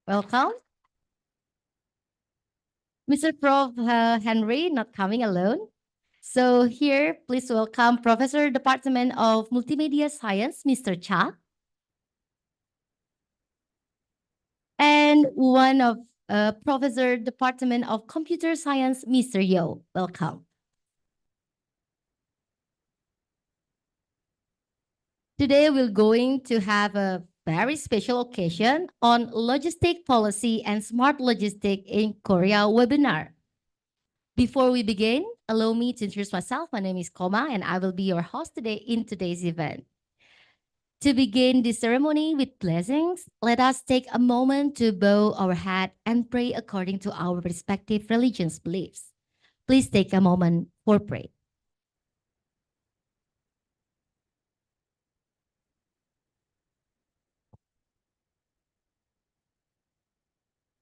Welcome. Mr. Prof. Henry, not coming alone. So here, please welcome Professor Department of Multimedia Science, Mr. Cha, and one of Professor Department of Computer Science, Mr. Yo. Welcome. Today, we're going to have a very special occasion on logistic policy and smart logistic in Korea webinar. Before we begin, allow me to introduce myself. My name is Koma, and I will be your host today in today's event. To begin this ceremony with blessings, let us take a moment to bow our head and pray according to our respective religions' beliefs. Please take a moment for prayer.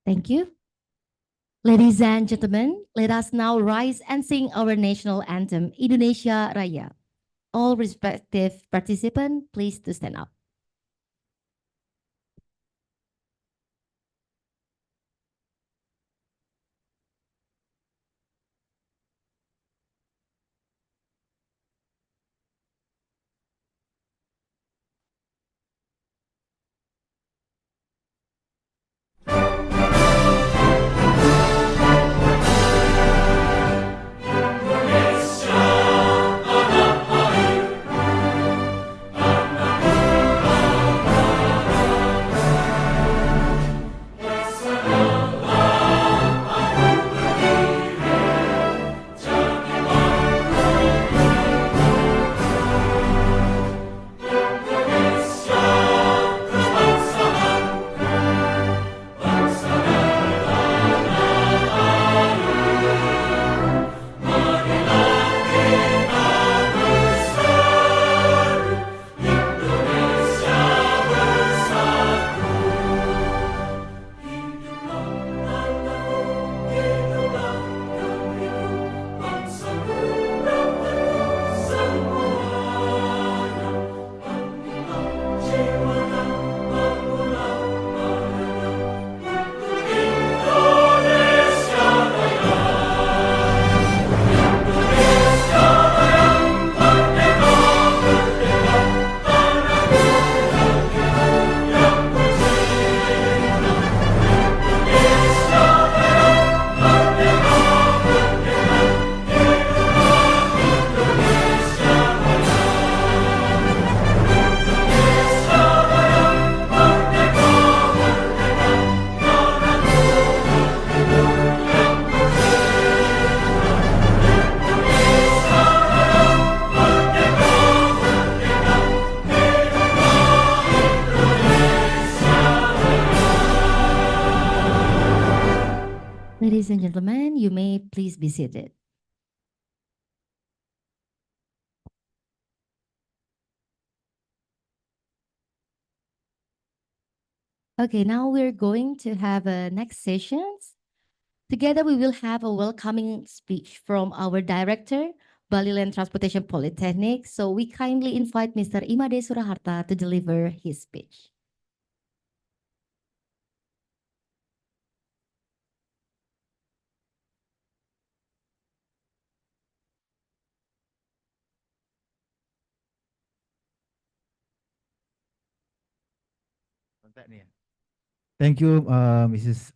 Thank you. Ladies and gentlemen, let us now rise and sing our national anthem, Indonesia Raya. All respective participants, please to stand up. Ladies and gentlemen, you may please be seated. Okay, now we're going to have a next sessions. Together, we will have a welcoming speech from our director, Bali Land Transportation Polytechnic. So we kindly invite Mr. Imade Suraharta to deliver his speech. Thank you, Mrs.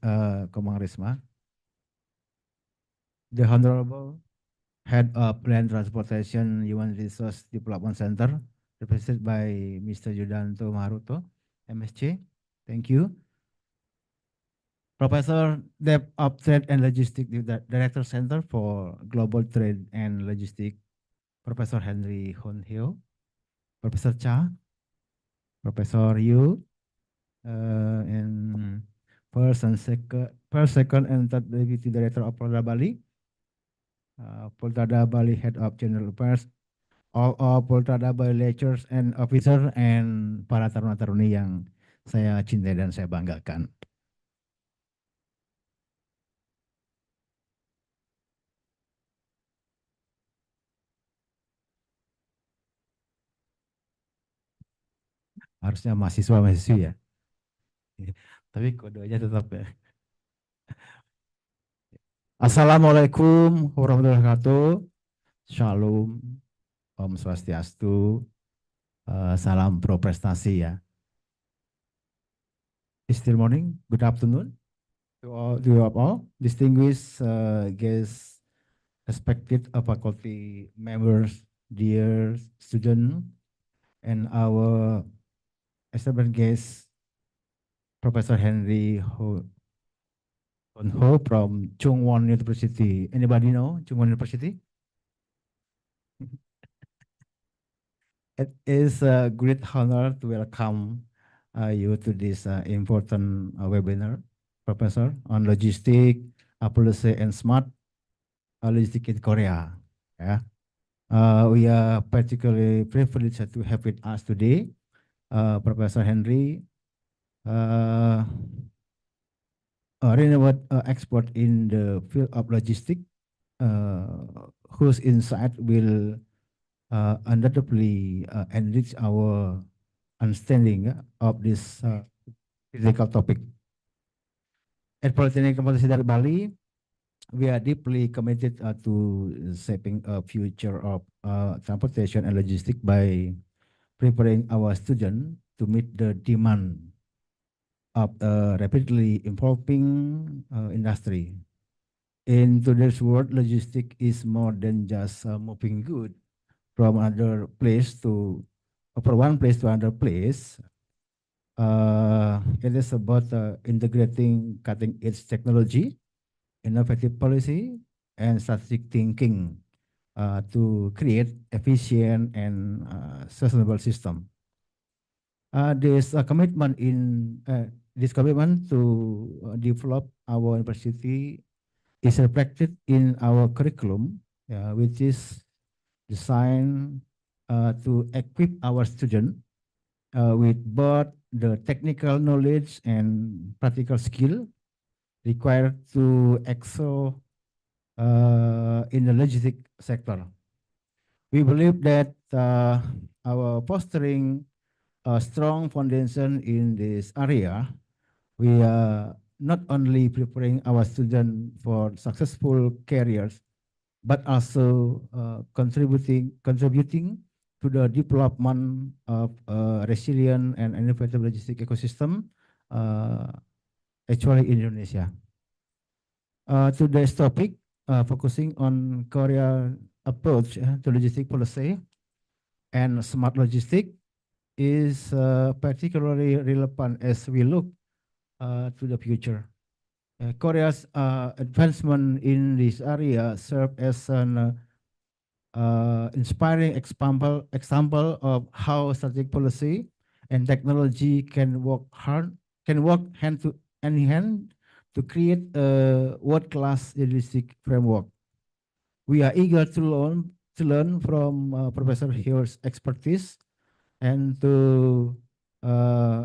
Komang Risma. The Honorable Head of Land Transportation Human Resource Development Center, represented by Mr. Yudanto Maruto, MSc. Thank you. Professor Deb of Trade and Logistics, Director Center for Global Trade and Logistics, Professor Henry Honhyo, Professor Cha, Professor Yu, and first, second, and third Deputy Director of Polda Bali, Polda Bali Head of General Affairs, all Polda Bali lecturers and officer, and para taruna-taruni yang saya cintai dan saya banggakan. Harusnya mahasiswa-mahasiswi ya. Tapi kodenya tetap ya. Assalamualaikum warahmatullahi wabarakatuh. Shalom, Om Swastiastu, salam pro prestasi ya. It's still morning, good afternoon to you all, distinguished guests, respected faculty members, dear students, and our esteemed guest, Professor Henry Ho from Chungwon University. Anybody know Chungwon University? It is a great honor to welcome you to this important webinar, Professor, on logistic, policy, and smart logistic in Korea. Yeah. We are particularly privileged to have with us today Professor Henry, uh, a renowned expert in the field of logistics, whose insight will undoubtedly enrich our understanding of this critical topic. At Polytechnic Kampus Sidar Bali, we are deeply committed to shaping a future of transportation and logistics by preparing our students to meet the demand of a rapidly evolving industry. In today's world, logistics is more than just moving goods from another place to from one place to another place. It is about integrating cutting-edge technology, innovative policy, and strategic thinking to create efficient and sustainable system. This commitment in this commitment to develop our university is reflected in our curriculum, which is designed to equip our students with both the technical knowledge and practical skill required to excel in the logistic sector. We believe that our fostering a strong foundation in this area, we are not only preparing our students for successful careers, but also contributing to the development of a resilient and innovative logistic ecosystem, uh, actually in Indonesia. Today's topic, focusing on Korea approach to logistic policy and smart logistic, is particularly relevant as we look to the future. Korea's advancement in this area serve as an inspiring example of how strategic policy and technology can work hand in hand to create a world-class logistic framework. We are eager to learn from Professor Hill's expertise and to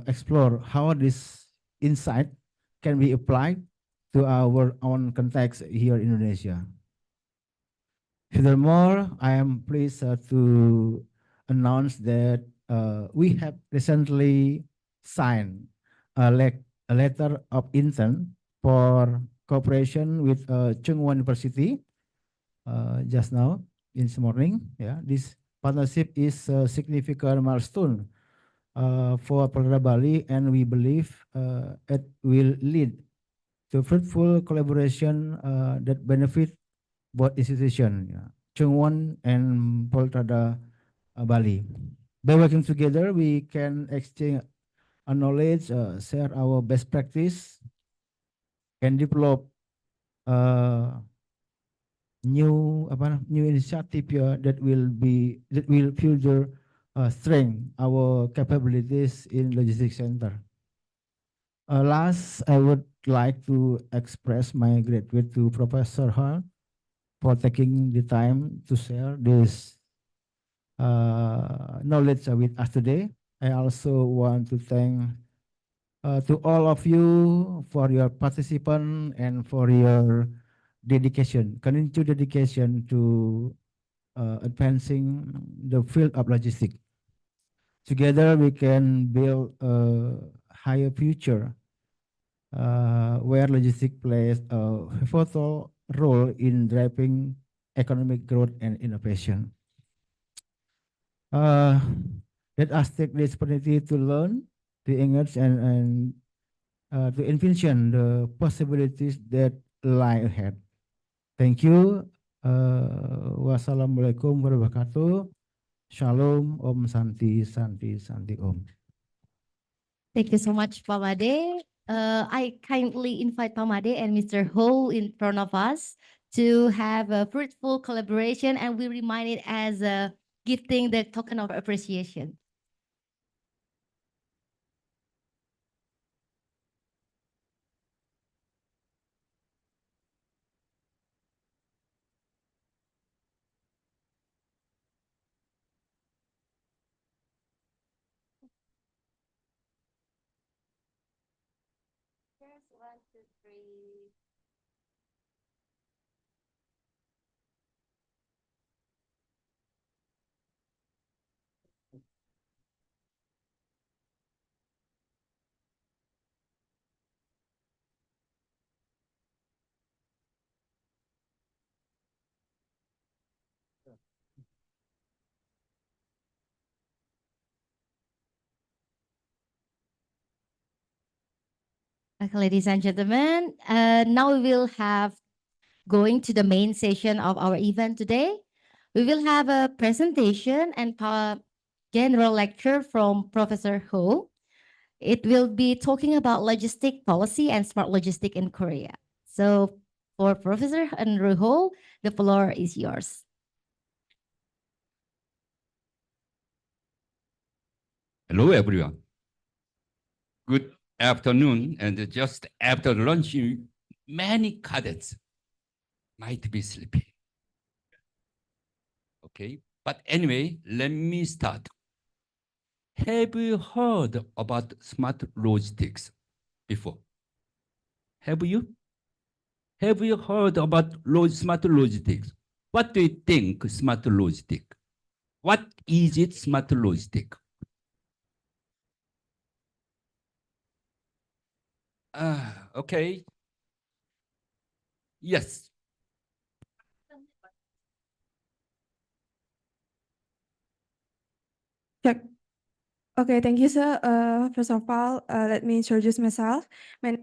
explore how this insight can be applied to our own context here in Indonesia. Furthermore, I am pleased to announce that we have recently signed a letter of intent for cooperation with Chungwon University just now in this morning. Yeah, this partnership is a significant milestone for Polda Bali, and we believe it will lead to fruitful collaboration that benefit both institutions, yeah, Chungwon and Polda Bali. By working together, we can exchange our knowledge, share our best practice, and develop uh, new initiative that will further strengthen our capabilities in logistics center. Last, I would like to express my gratitude to Professor Hall for taking the time to share this knowledge with us today. I also want to thank to all of you for your participation and for your continued dedication to advancing the field of logistics. Together, we can build a higher future where logistics plays a pivotal role in driving economic growth and innovation. Uh, Let us take this opportunity to learn, to engage, and to envision the possibilities that lie ahead. Thank you. Wassalamualaikum warahmatullahi wabarakatuh. Shalom, Om Santi, Santi, Santi Om. Thank you so much, Pamade. I kindly invite Pamade and Mr. Ho in front of us to have a fruitful collaboration, and we remind it as a gifting the token of appreciation. Yes, 1, 2, 3. Okay, ladies and gentlemen, now we will have going to the main session of our event today. We will have a presentation and general lecture from Professor Ho. It will be talking about logistic policy and smart logistic in Korea. So for Professor Andrew Ho, the floor is yours. Hello, everyone. Good afternoon. And just after lunch, many cadets might be sleepy. Okay. But anyway, let me start. Have you heard about smart logistics before? Have you? Have you heard about smart logistics? What do you think smart logistic? What is it smart logistic? Okay. Yes. Check. Okay, thank you, sir. First of all, let me introduce myself. My is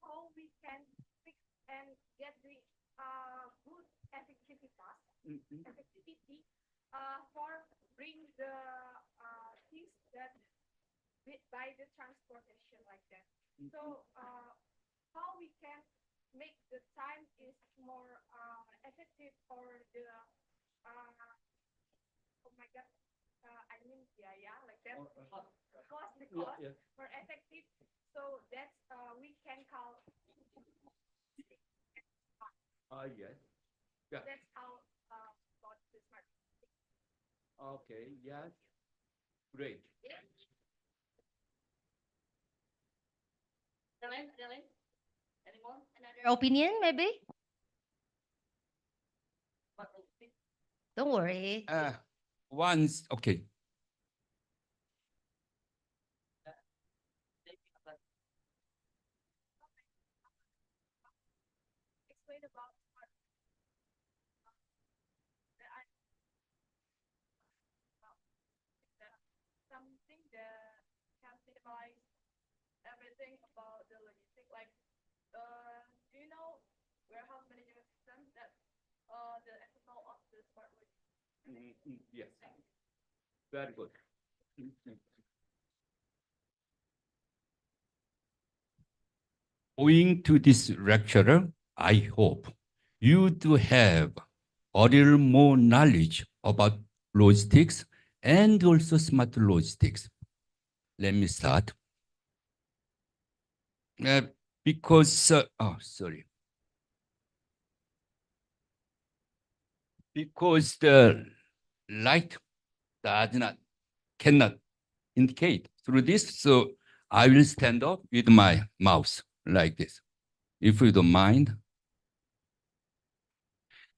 how we can fix and get the good effectivity for bring the things that by the transportation like that. So how we can make the time is more effective for the oh my god I mean yeah like that cost more effective. So that's we can call Yes. Yeah. that's how about the smart. Okay. Yes. Great. Anyone? Another opinion, maybe? Don't worry. Once. Okay. Explain about what something that can minimize everything about the logistic. Like, do you know warehouse management system that the example of the smart logistic? Yes. Very good. Owing to this lecturer, I hope you do have a little more knowledge about logistics and also smart logistics. Let me start. Uh, because, sorry. Because the light does not, cannot indicate through this, so I will stand up with my mouse like this, if you don't mind.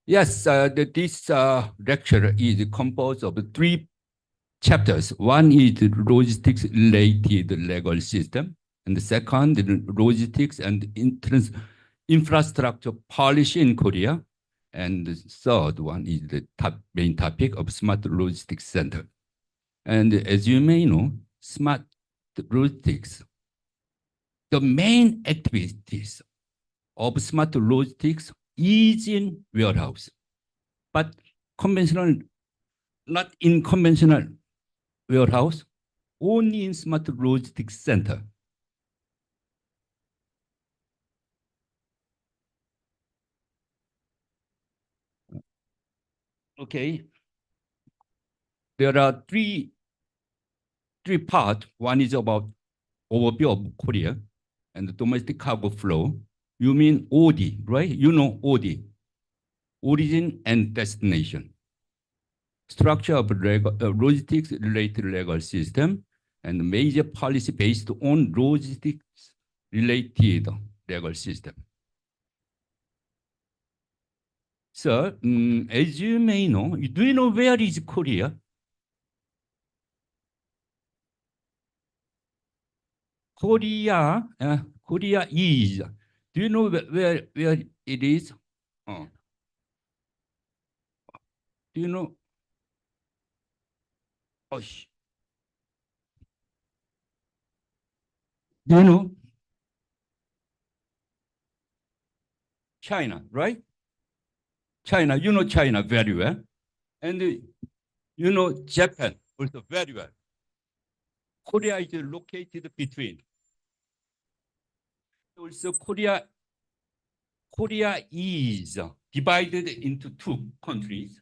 Yes, this lecture is composed of 3 chapters. One is the logistics-related legal system, and the second, the logistics and infrastructure policy in Korea, and the third one is the main topic of Smart Logistics Center. And as you may know, smart logistics, the main activities of smart logistics is in warehouse, but not in conventional warehouse, only in smart logistics center. Okay. There are three parts. One is about overview of Korea and the domestic cargo flow. You mean OD, right? You know OD, origin and destination. Structure of logistics related legal system and major policy based on logistics related legal system. So, as you may know, do you know where is Korea? Korea is. Do you know where it is? Do you know? Oh, do you know? China, right? China, you know China very well. And you know Japan also very well. Korea is located between. Also, Korea is divided into 2 countries.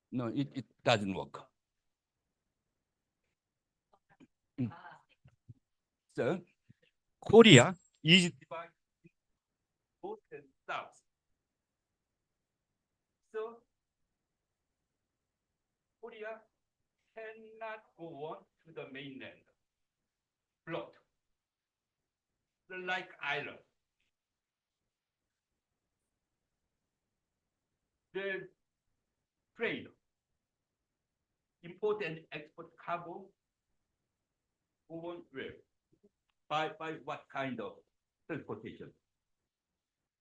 No, it doesn't work. So, Korea is divided north and south. So, Korea cannot go on to the mainland. Blocked. Like island. The trade, import and export cargo, go on where? By what kind of transportation?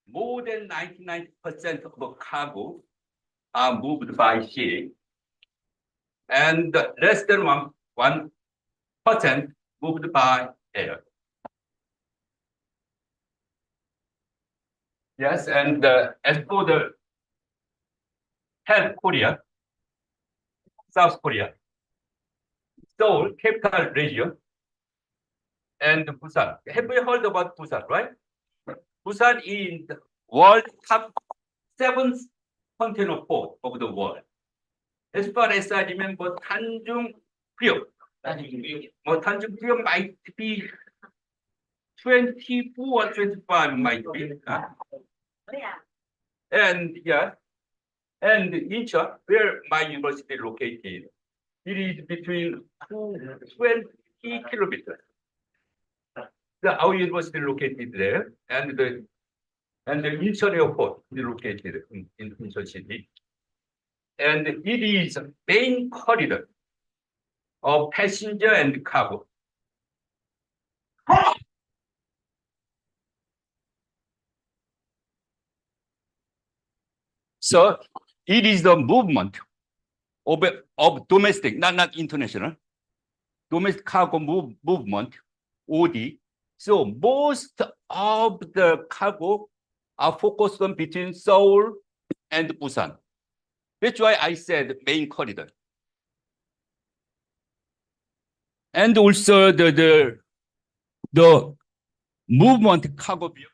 More than 99% of the cargo are moved by sea, and less than 1% moved by air. Yes, and as for the South Korea, Seoul, capital region, and Busan. Have you heard about Busan, right? Busan is the world top 7th container port of the world. As far as I remember, Tanjung Priok might be 24 or 25 might be. And yeah, and Incheon, where my university located, it is between 20 kilometers. Our university located there, and the Incheon airport is located in Incheon city. And it is main corridor of passenger and cargo. So it is the movement of domestic, not international, domestic cargo movement, OD. So most of the cargo are focused on between Seoul and Busan. That's why I said main corridor. And also the movement cargo view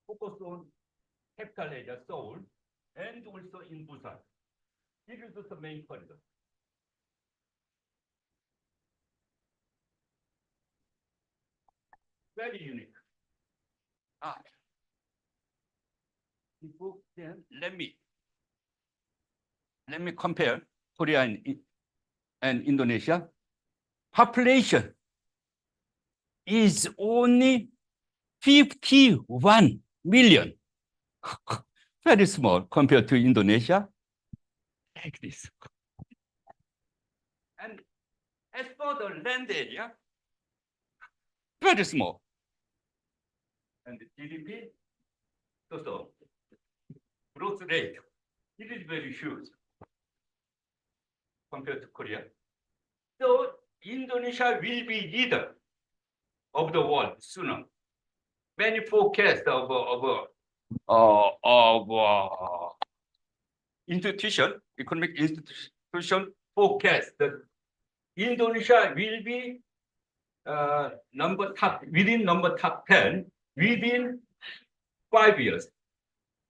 focus on capital area, Seoul, and also in Busan. It is the main corridor. Very unique. Then let me compare Korea and Indonesia, population is only 51 million. Very small compared to Indonesia, like this. And as for the land area, very small. And the GDP, so growth rate, it is very huge compared to Korea. So Indonesia will be leader of the world sooner. Many forecasts of economic institution forecast that Indonesia will be within number top 10 within 5 years.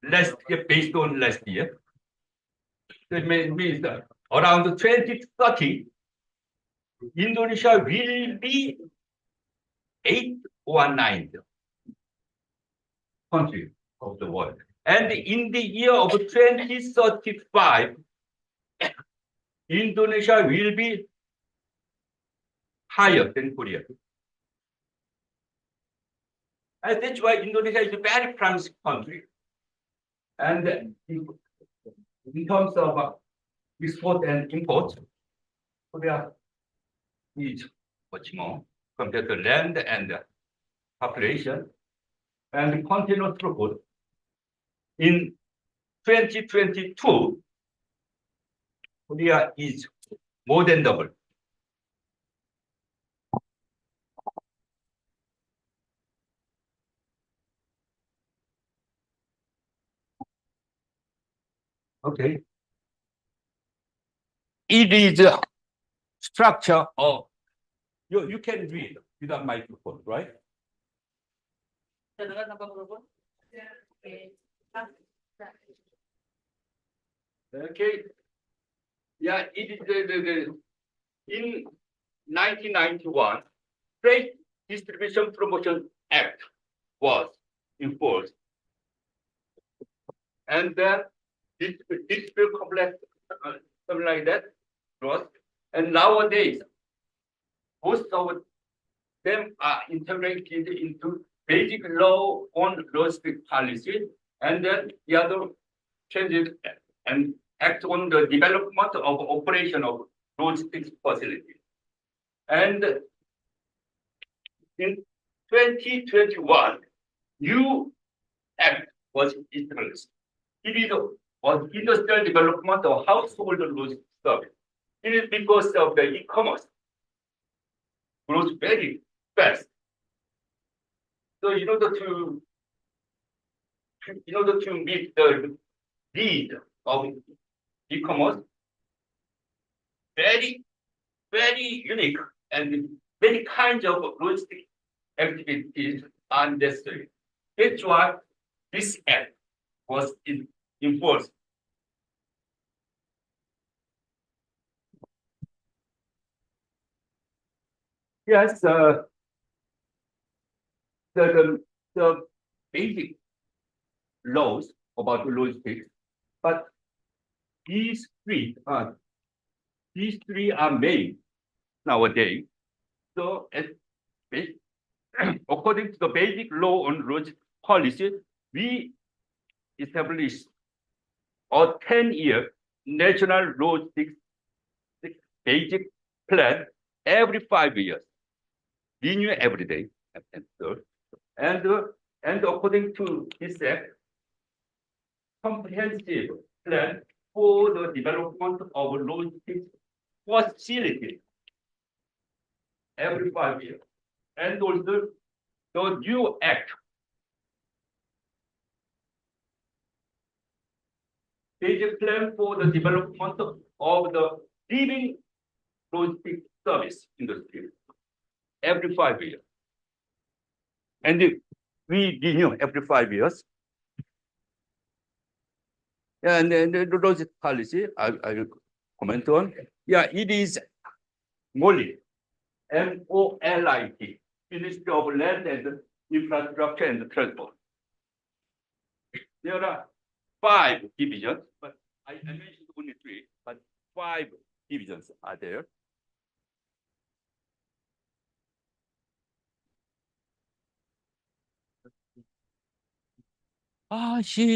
Last year, based on last year. That means that around 2030, Indonesia will be 8th or 9th country of the world. And in the year of 2035, Indonesia will be higher than Korea. And that's why Indonesia is a very promising country. And in terms of export and import, Korea is much more compared to land and population. And container throughput in 2022, Korea is more than double. Okay. It is a structure of, you can read without microphone, right? Okay. Yeah, it is in 1991, Trade Distribution Promotion Act was enforced. And then dispute complex, something like that, was. And nowadays, most of them are integrated into basic law on logistic policy, and then the other changes and act on the development of operation of logistics facilities. And in 2021, new act was established. It is on industrial development of household logistics service. It is because of the e-commerce grows very fast. So in order to meet the need of e-commerce, very, very unique and many kinds of logistic activities are necessary. That's why this act was enforced. Yes, the basic laws about logistics, but these three are main nowadays. So, according to the basic law on logistics policy, we established a 10-year national logistics basic plan every 5 years, renew every day, and according to this act, comprehensive plan for the development of logistics facilities every 5 years, and also the new act basic plan for the development of the living logistics service industry every 5 years. And we renew every 5 years. And then the logistics policy, I will comment on. Yeah, it is MOLIT, M-O-L-I-T, Ministry of Land and Infrastructure and Transport. There are 5 divisions, but I mentioned only 3, but 5 divisions are there.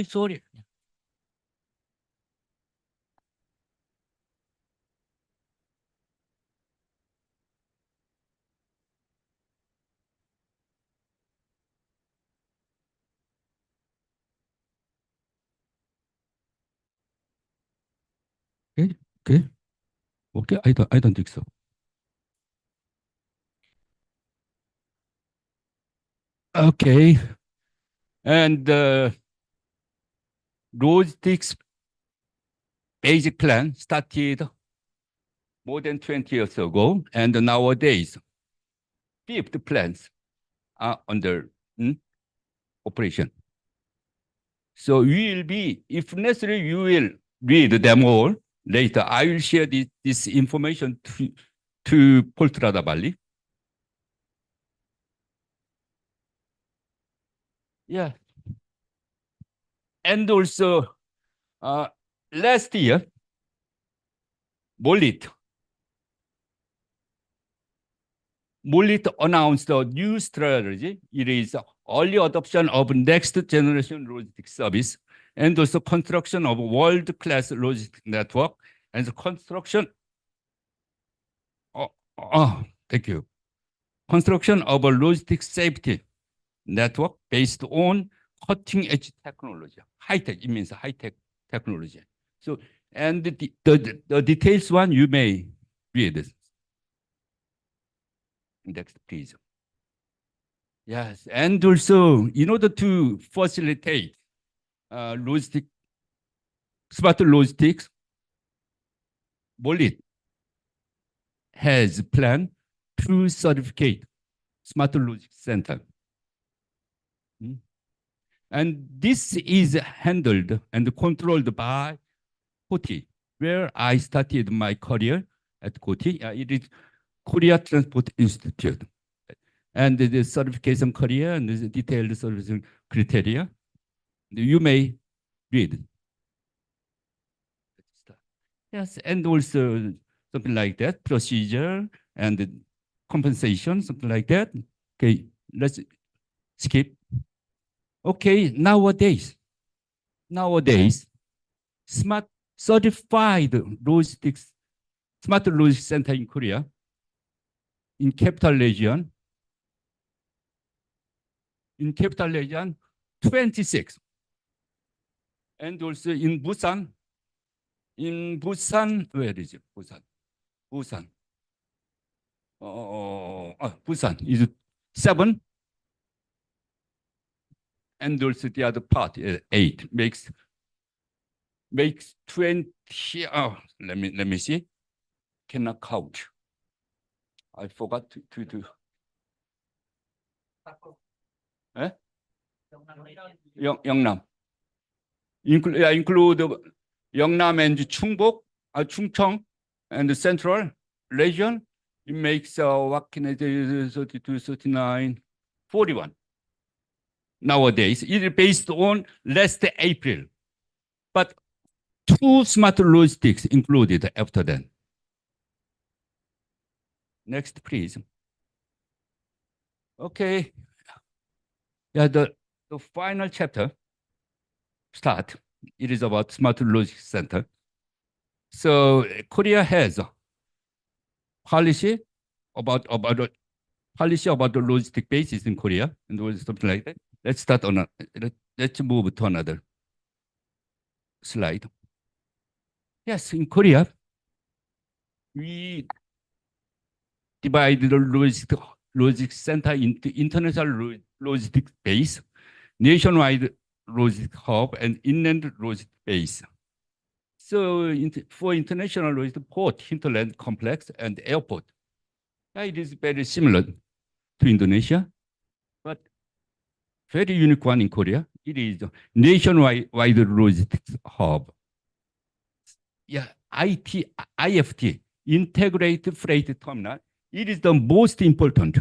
sorry. Okay, okay, okay. I don't think so. Okay, and logistics basic plan started more than 20 years ago, and nowadays, fifth plans are under operation. So we will be, if necessary, you will read them all later. I will share this information to Poltrada Valley. Yeah. And also, last year, Molit announced a new strategy. It is early adoption of next generation logistics service and also construction of world-class logistics network and the construction. Thank you. Construction of a logistics safety network based on cutting-edge technology. High-tech, it means high-tech technology. So, and the details one you may read. Next, please. Yes, and also in order to facilitate smart logistics, Molit has planned to certificate smart logistics center. And this is handled and controlled by Koti, where I started my career at Koti. It is Korea Transport Institute. And the certification criteria and the detailed certification criteria, you may read. Yes, and also something like that, procedure and compensation, something like that. Okay, let's skip. Okay, nowadays, smart certified logistics, smart logistics center in Korea, in capital region, 26. And also in Busan, where is it? Busan. Busan is 7. And also the other part, 8, makes 20. Let me see. Cannot count. I forgot to do. Eh? Yeongnam. Include Yeongnam and Chungbok, Chungcheong, and the central region. It makes what can I do? 32, 39, 41. Nowadays, it is based on last April, but 2 smart logistics included after that. Next, please. Okay. Yeah, the final chapter start. It is about smart logistics center. So Korea has a policy about the logistic basis in Korea and something like that. Let's start on let's move to another slide. Yes, in Korea, we divide the logistics center into international logistics base, nationwide logistics hub, and inland logistics base. So for international logistics, port, hinterland complex, and airport, it is very similar to Indonesia, but very unique one in Korea. It is nationwide logistics hub. Yeah, IFT, Integrated Freight Terminal. It is the most important.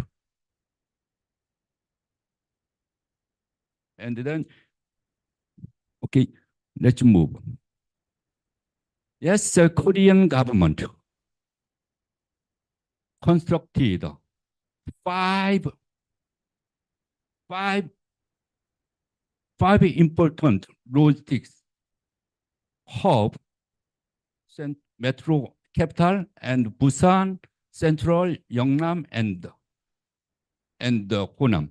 And then, okay, let's move. Yes, the Korean government constructed 5 5 important logistics hub, metro capital, and Busan, Central, Yeongnam, and Honam.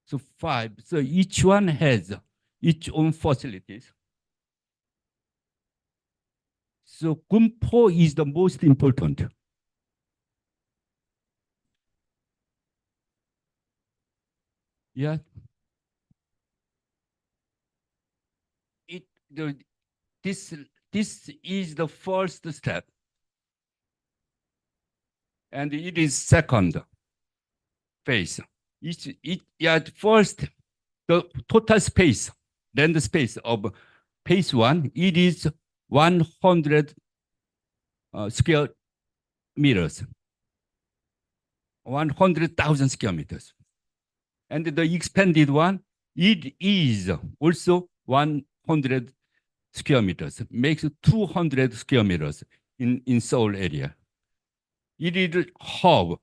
So 5. So each one has its own facilities. So Gumpo is the most important. Yeah. This is the first step, and it is second phase. First, the total space, land space of phase 1, it is 100 square meters, 100,000 square meters. And the expanded one, it is also 100 square meters, makes 200 square meters in Seoul area. It is hub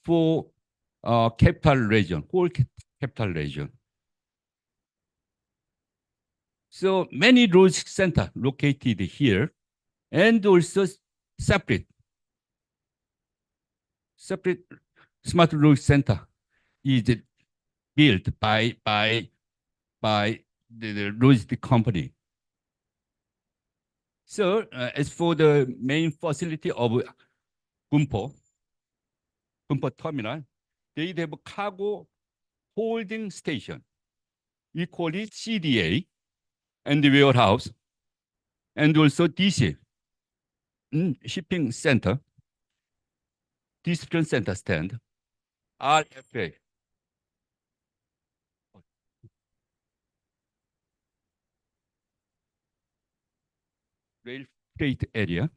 for capital region, whole capital region. So many logistics center located here, and also separate smart logistics center is built by the logistics company. So as for the main facility of Gumpo terminal, they have a cargo holding station. We call it CDA, and the warehouse, and also DC, shipping center, distribution center stand, RFA. Rail freight area.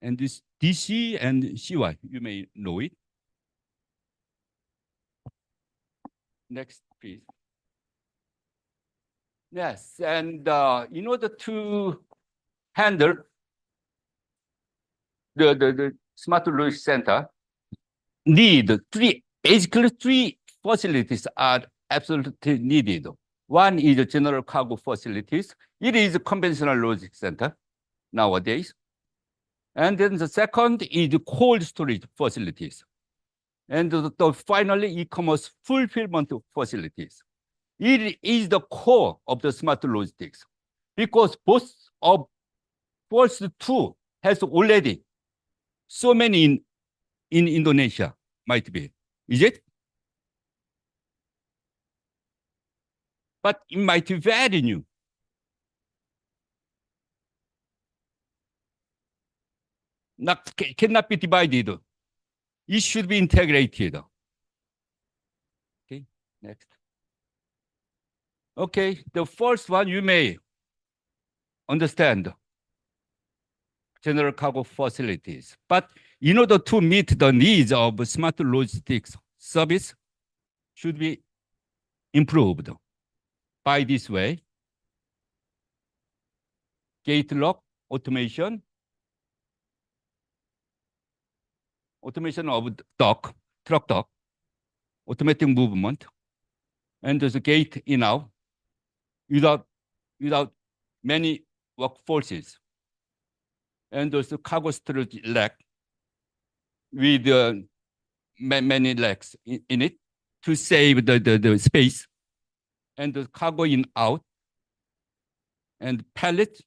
And this DC and CY, you may know it. Next, please. Yes, and in order to handle the smart logistics center, basically three facilities are absolutely needed. One is the general cargo facilities. It is a conventional logistics center nowadays. And then the second is the cold storage facilities. And finally, e-commerce fulfillment facilities. It is the core of the smart logistics, because both of first two has already so many in Indonesia, might be. Is it? But it might be very new. Cannot be divided. It should be integrated. Okay, next. Okay, the first one you may understand, general cargo facilities. But in order to meet the needs of smart logistics service, should be improved by this way. Gate lock automation of truck dock, automatic movement, and there's a gate in out without many workforces. And there's a cargo storage rack with many legs in it to save the space, and the cargo in out, and pallet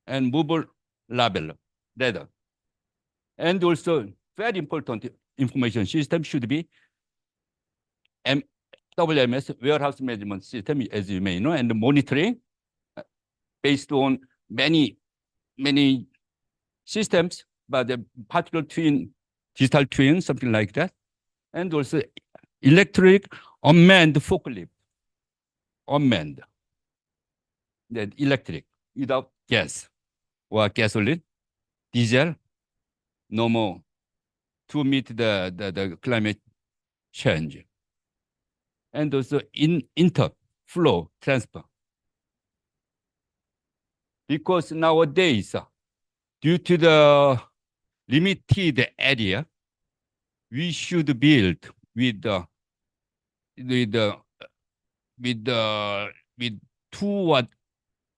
and movable ladder. And also very important information system should be WMS, warehouse management system, as you may know, and monitoring based on many systems, but the particle twin, digital twin, something like that. And also electric unmanned forklift, unmanned, then electric without gas or gasoline, diesel, no more, to meet the climate change. And also interflow transfer. Because nowadays, due to the limited area, we should build with the with two or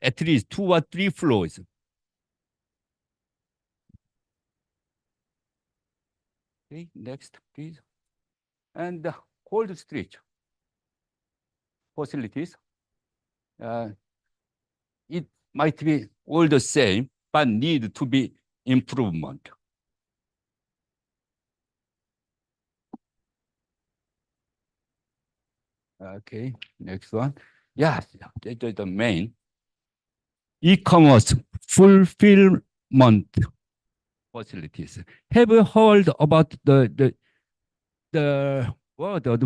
at least 2 or 3 floors. Okay, next, please. And the cold storage facilities, it might be all the same, but need to be improvement. Okay, next one. Yes, the main e-commerce fulfillment facilities. Have you heard about the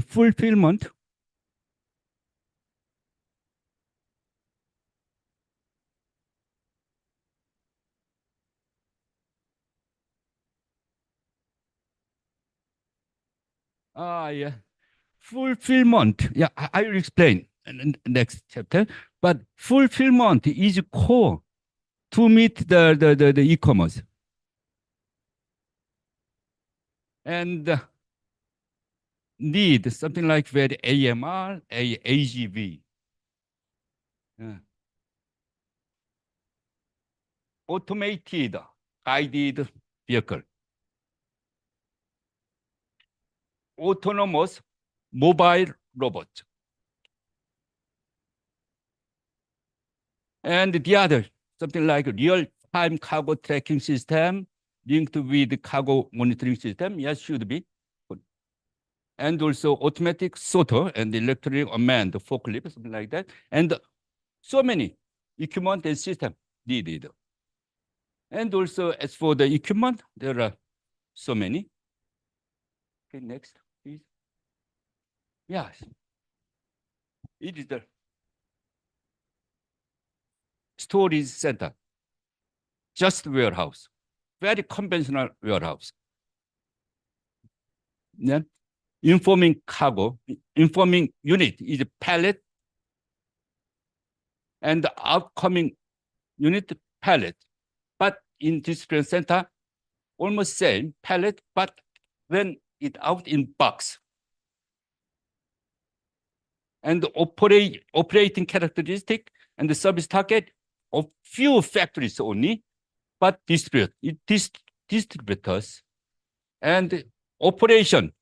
fulfillment? Yeah. Fulfillment. Yeah, I will explain in the next chapter. But fulfillment is core to meet the e-commerce. And need something like very AMR, AGV. Automated guided vehicle. Autonomous mobile robot. And the other, something like real-time cargo tracking system linked with cargo monitoring system, yes, should be. And also automatic sorter and electronic unmanned forklift, something like that. And so many equipment and system needed. And also as for the equipment, there are so many. Okay, next, please. Yes. It is the storage center, just warehouse, very conventional warehouse. Then informing cargo, informing unit is pallet, and the outcoming unit pallet. But in distribution center, almost same pallet, but when it out in box. And the operating characteristic and the service target of few factories only, but distributors and operation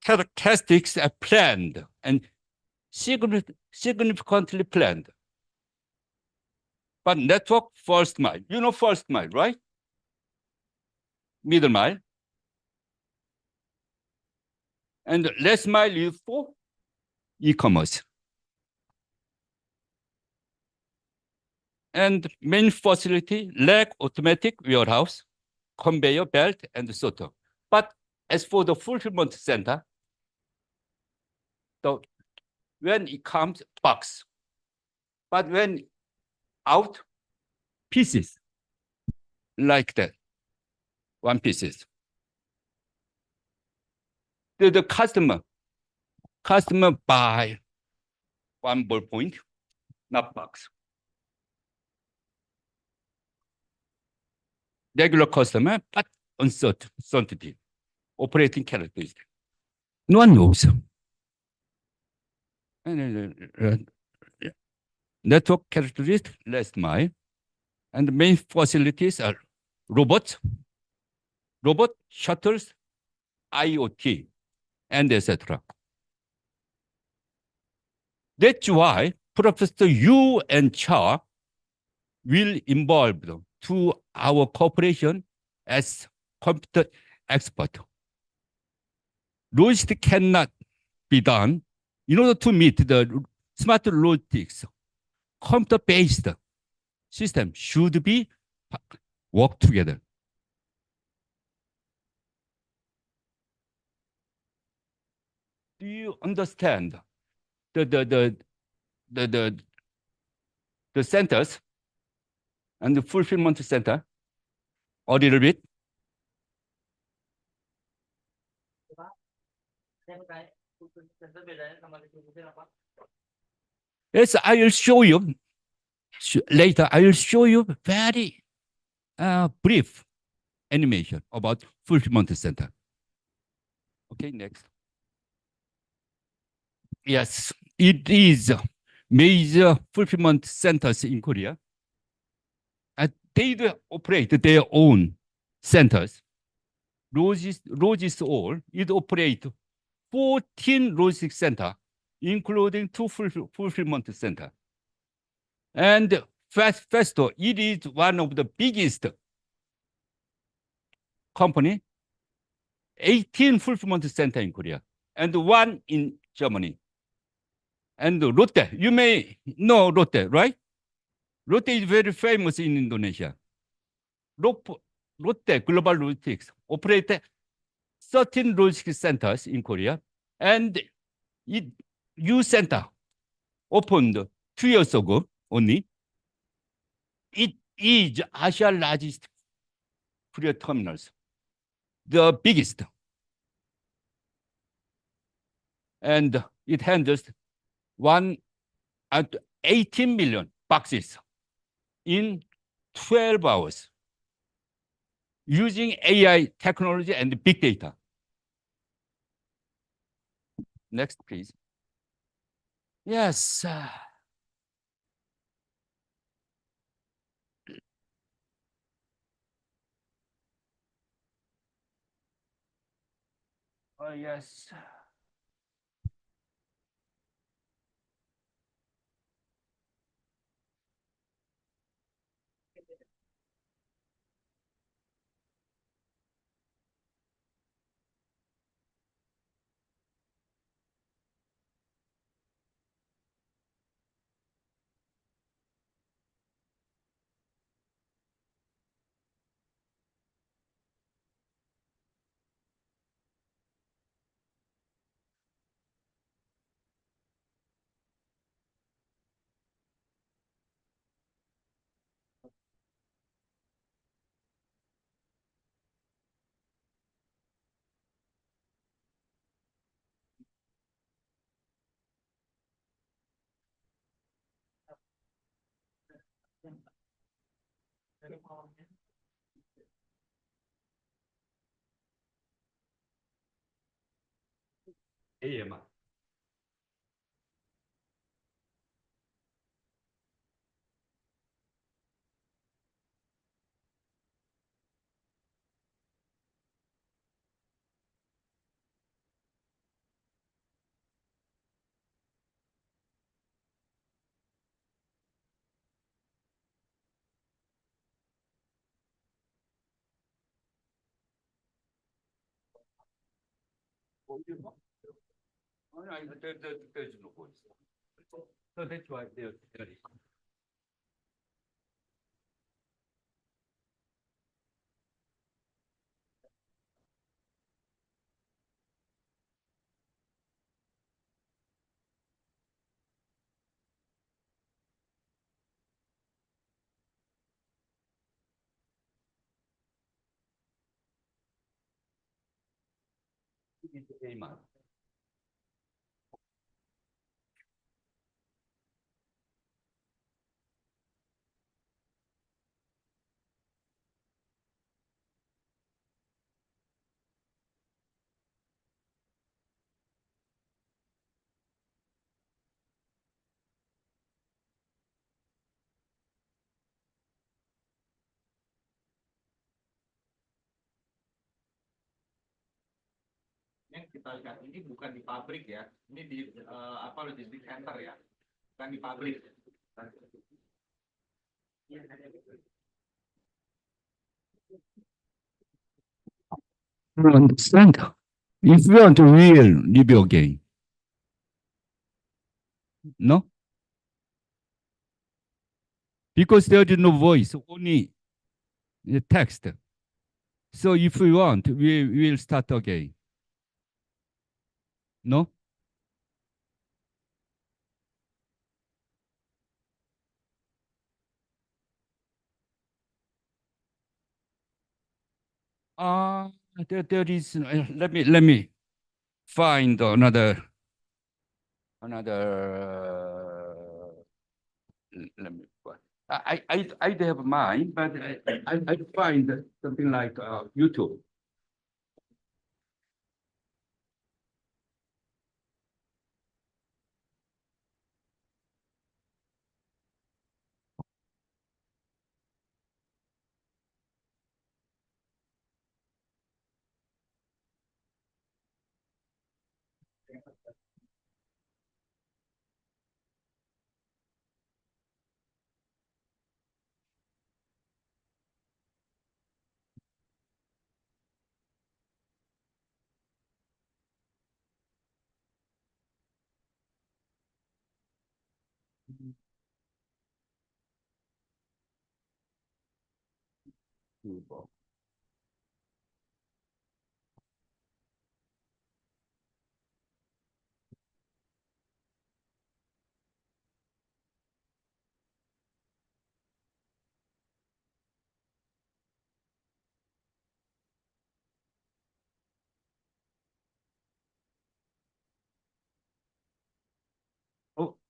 characteristics are planned and significantly planned. But network first mile, you know first mile, right? Middle mile. And last mile is for e-commerce. And main facility, lack automatic warehouse, conveyor belt, and sorter. But as for the fulfillment center, when it comes box, but when out pieces, like that, one pieces. The customer buy one ballpoint, not box. Regular customer, but uncertainty, operating characteristic. No one knows. Network characteristic, last mile. And the main facilities are robots, shuttles, IoT, and etc. That's why Professor Yu and Cha will involve to our cooperation as computer expert. Logistics cannot be done in order to meet the smart logistics. Computer-based system should be work together. Do you understand the centers and the fulfillment center a little bit? Yes, I will show you later. I will show you very brief animation about fulfillment center. Okay, next. Yes, it is major fulfillment centers in Korea. And they do operate their own centers. Logis all, it operates 14 logistics centers, including 2 fulfillment centers. And Festo, it is one of the biggest company, 18 fulfillment center in Korea, and 1 in Germany. And Lotte, you may know Lotte, right? Lotte is very famous in Indonesia. Lotte Global Logistics operates 13 logistics centers in Korea, and it new center opened 2 years ago only. It is Asia's largest courier terminals, the biggest, and it handles 18 million boxes in 12 hours using AI technology and big data. Next, please. Yes. Oh, yes. AM. There's no voice. So that's why they're AM. Yang kita lihat ini bukan di pabrik ya, ini di logistik center ya, bukan di pabrik. You understand? If you want a real video game, no? Because there is no voice, only the text. So if we want, we will start again. No? There is. Let me find another. Let me. I have mine, but I find something like YouTube. Oh,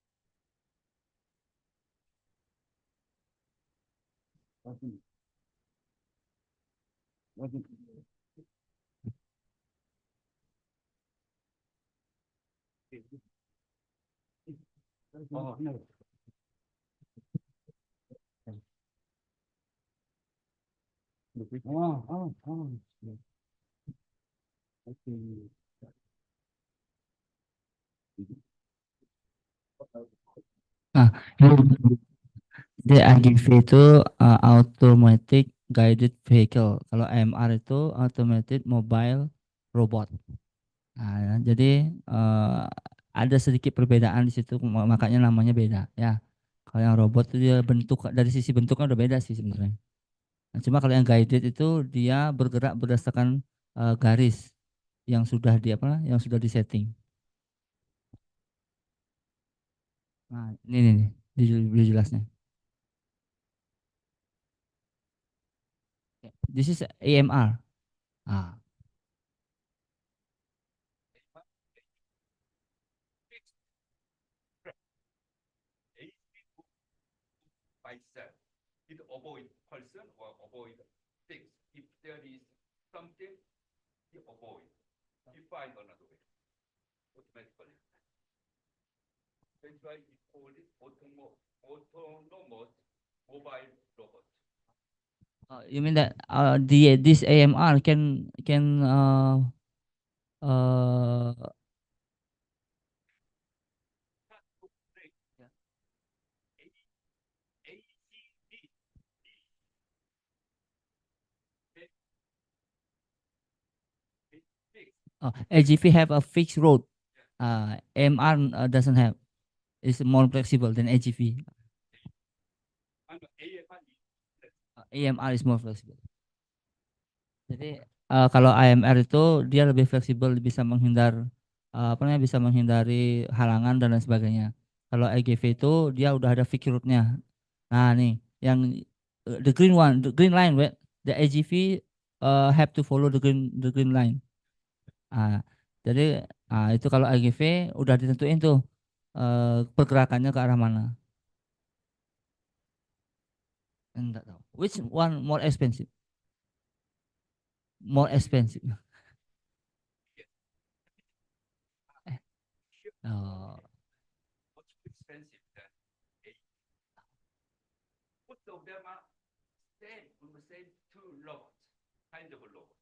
oh, no. Oh. Okay. Ah, the AGV itu automatic guided vehicle. Kalau AMR itu automated mobile robot. Nah, jadi ada sedikit perbedaan di situ, makanya namanya beda ya. Kalau yang robot itu dia bentuk dari sisi bentuknya udah beda sih sebenarnya. Nah, cuma kalau yang guided itu dia bergerak berdasarkan garis yang sudah di apa? Yang sudah disetting. Nah, ini nih, di jelasnya. This is AMR. Ah, By itself, it avoid person or avoid things. If there is something, it avoid. You find another way automatically. That's why we call it autonomous mobile robot. you mean that this AMR can uh AGV have a fixed road. AMR doesn't have. It's more flexible than AGV. And AFI AMR is more flexible. Jadi kalau AMR itu dia lebih fleksibel, bisa menghindar apa namanya, bisa menghindari halangan dan lain sebagainya. Kalau AGV itu dia udah ada fixed route-nya. Nah, nih yang the green one, the green line, wait, the AGV have to follow the green line. Ah, jadi itu kalau AGV udah ditentuin tuh pergerakannya ke arah mana. Enggak tahu. Which one more expensive? More expensive. Oh, much expensive than A. Both of them are same on the same two robots, kind of a robot.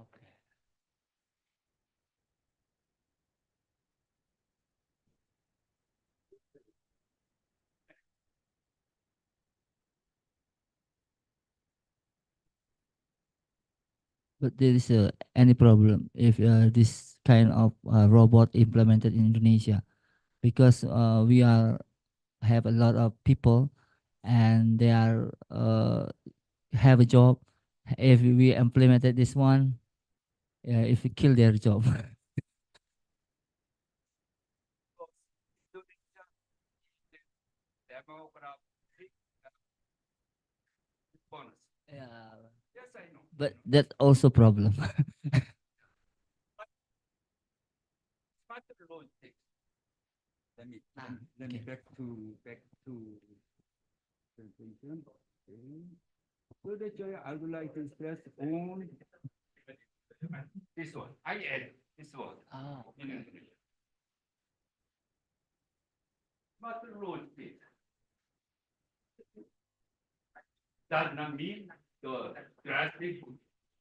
okay. But there is any problem if this kind of robot implemented in Indonesia, because we are have a lot of people and they are have a job. If we implemented this one, if we kill their job. Indonesia is the demographic bonus. Yeah, Yes, I know. but that's also problem. Smart logistics. Let me Ah, let me okay. back to presentation. Okay. So that's why I would like to stress on this one. I add this one. Ah, In English. Smart logistics does not mean the drastic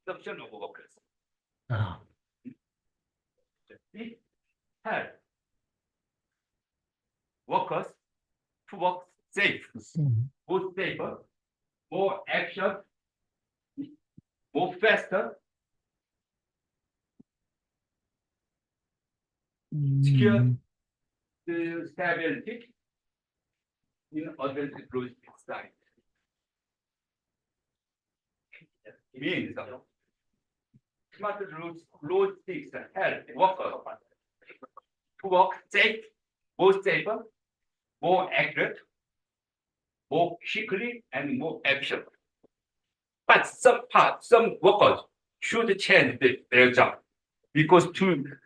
reduction of workers. ah. It helps more safer, more action, more faster, secure the stability in advanced logistics side. Means smart logistics help workers to work more safer, more accurate, more quickly, and more efficient. But some workers should change their job because to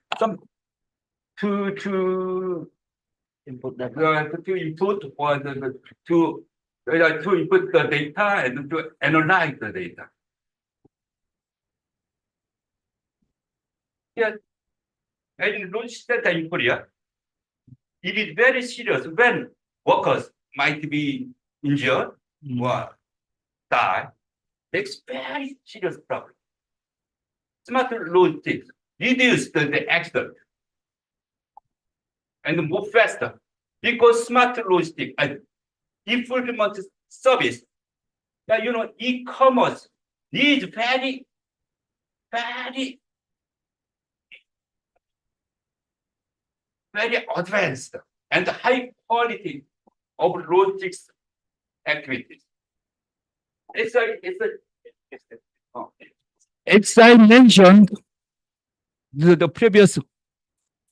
input or to input the data and to analyze the data. Yeah, and in logistics center in Korea, it is very serious when workers might be injured or die. It's very serious problem. Smart logistics reduce the accident and move faster because smart logistics and fulfillment service. That e-commerce needs very advanced and high quality of logistics activities. As I mentioned, the previous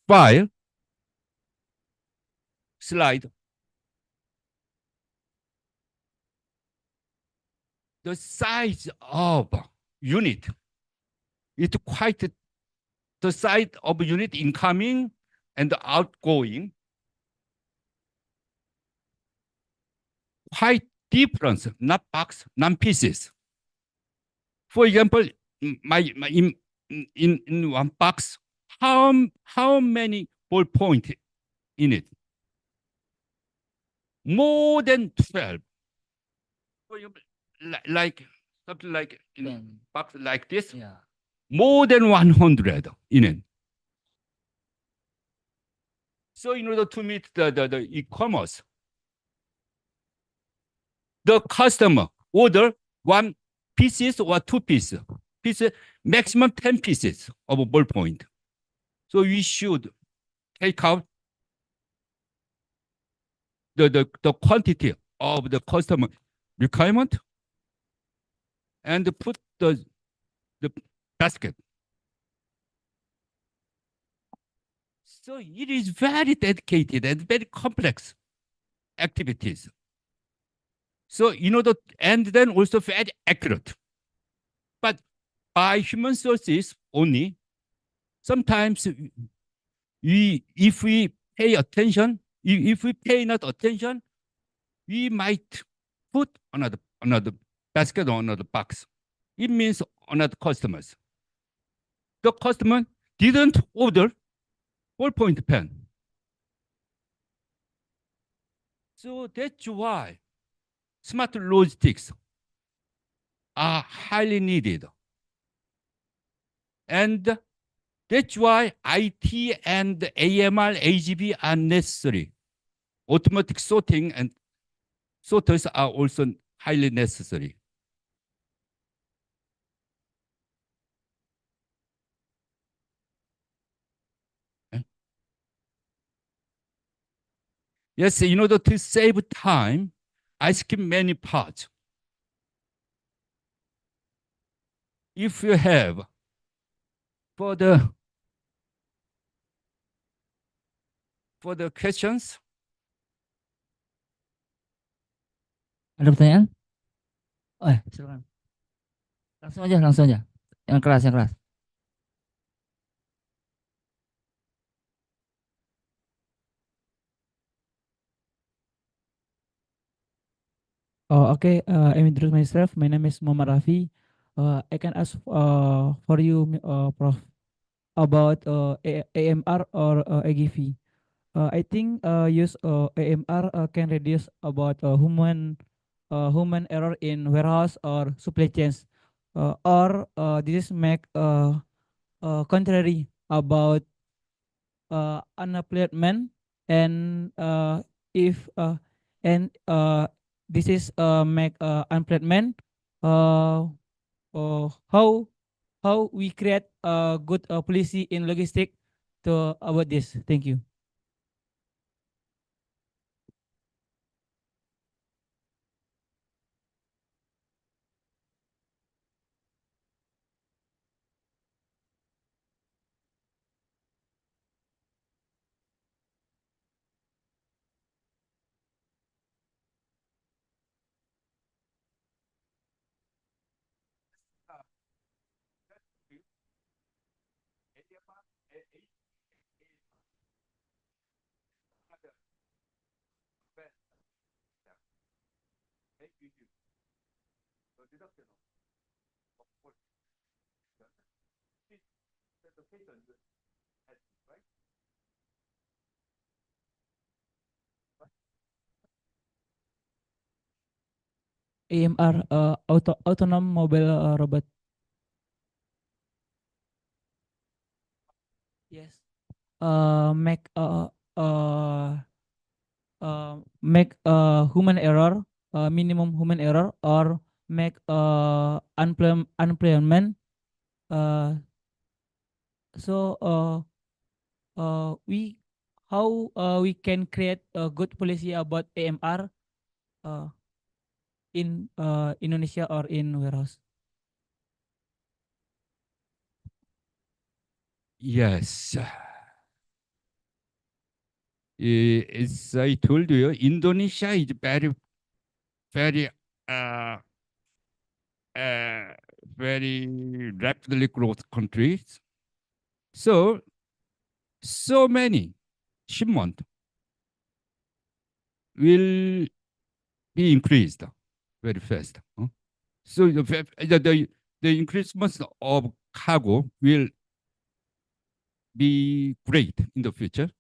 file slide, the size of unit is quite the size of unit incoming and outgoing quite different, not box, not pieces. For example, in one box, how many ball point in it? More than 12. For example, like something like in a box like this, more than 100 in it. So in order to meet the e-commerce, the customer order one pieces or two pieces, maximum 10 pieces of ballpoint. So we should take out the quantity of the customer requirement and put the basket. So it is very dedicated and very complex activities. So and then also very accurate. But by human sources only, sometimes if we pay attention, if we pay not attention, we might put another basket or another box. It means another customers. The customer didn't order ballpoint pen. So that's why smart logistics are highly needed. And that's why IT and AMR, AGB are necessary. Automatic sorting and sorters are also highly necessary. Yes, in order to save time, I skip many parts. If you have for the questions, Ada pertanyaan? Oh, silakan. Langsung aja. Yang keras. Oh, okay. I introduce myself. My name is Muhammad Rafi. I can ask for you, Prof, about AMR or AGV. I think use AMR can reduce about human error in warehouse or supply chains, or this make contrary about unemployment and if and this is make unemployment. Uh, how we create a good policy in logistic to about this. Thank you. AMR autonomous mobile robot. Yes. Make make human error, minimum human error, or make unemployment. Uh, so we how we can create a good policy about AMR uh, in Indonesia or in warehouse. Yes. As I told you, Indonesia is very, uh, uh, very rapidly growth country. So many shipment will be increased very fast. So the increasement of cargo will be great in the future.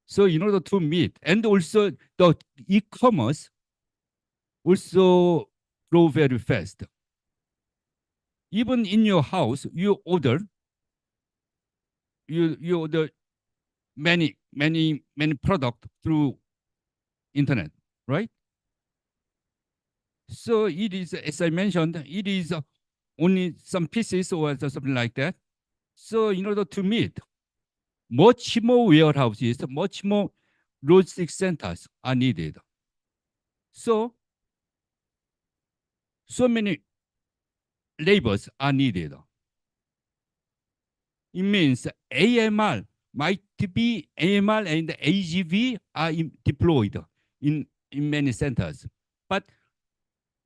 So in order to meet, and also the e-commerce also grow very fast. Even in your house, you order many product through internet, right? So it is, as I mentioned, it is only some pieces or something like that. So in order to meet, much more warehouses, much more logistics centers are needed. So many labors are needed. It means AMR might be AMR and AGV are deployed in many centers, but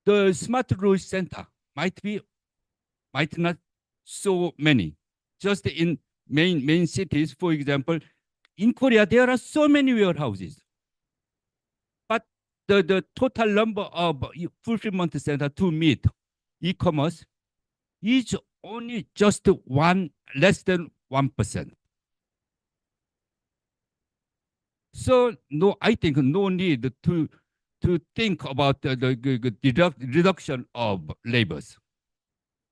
the smart road center might not so many. Just in main cities, for example, in Korea there are so many warehouses, but the total number of fulfillment center to meet e-commerce is only just less than 1%. So no, I think no need to think about the reduction of labors.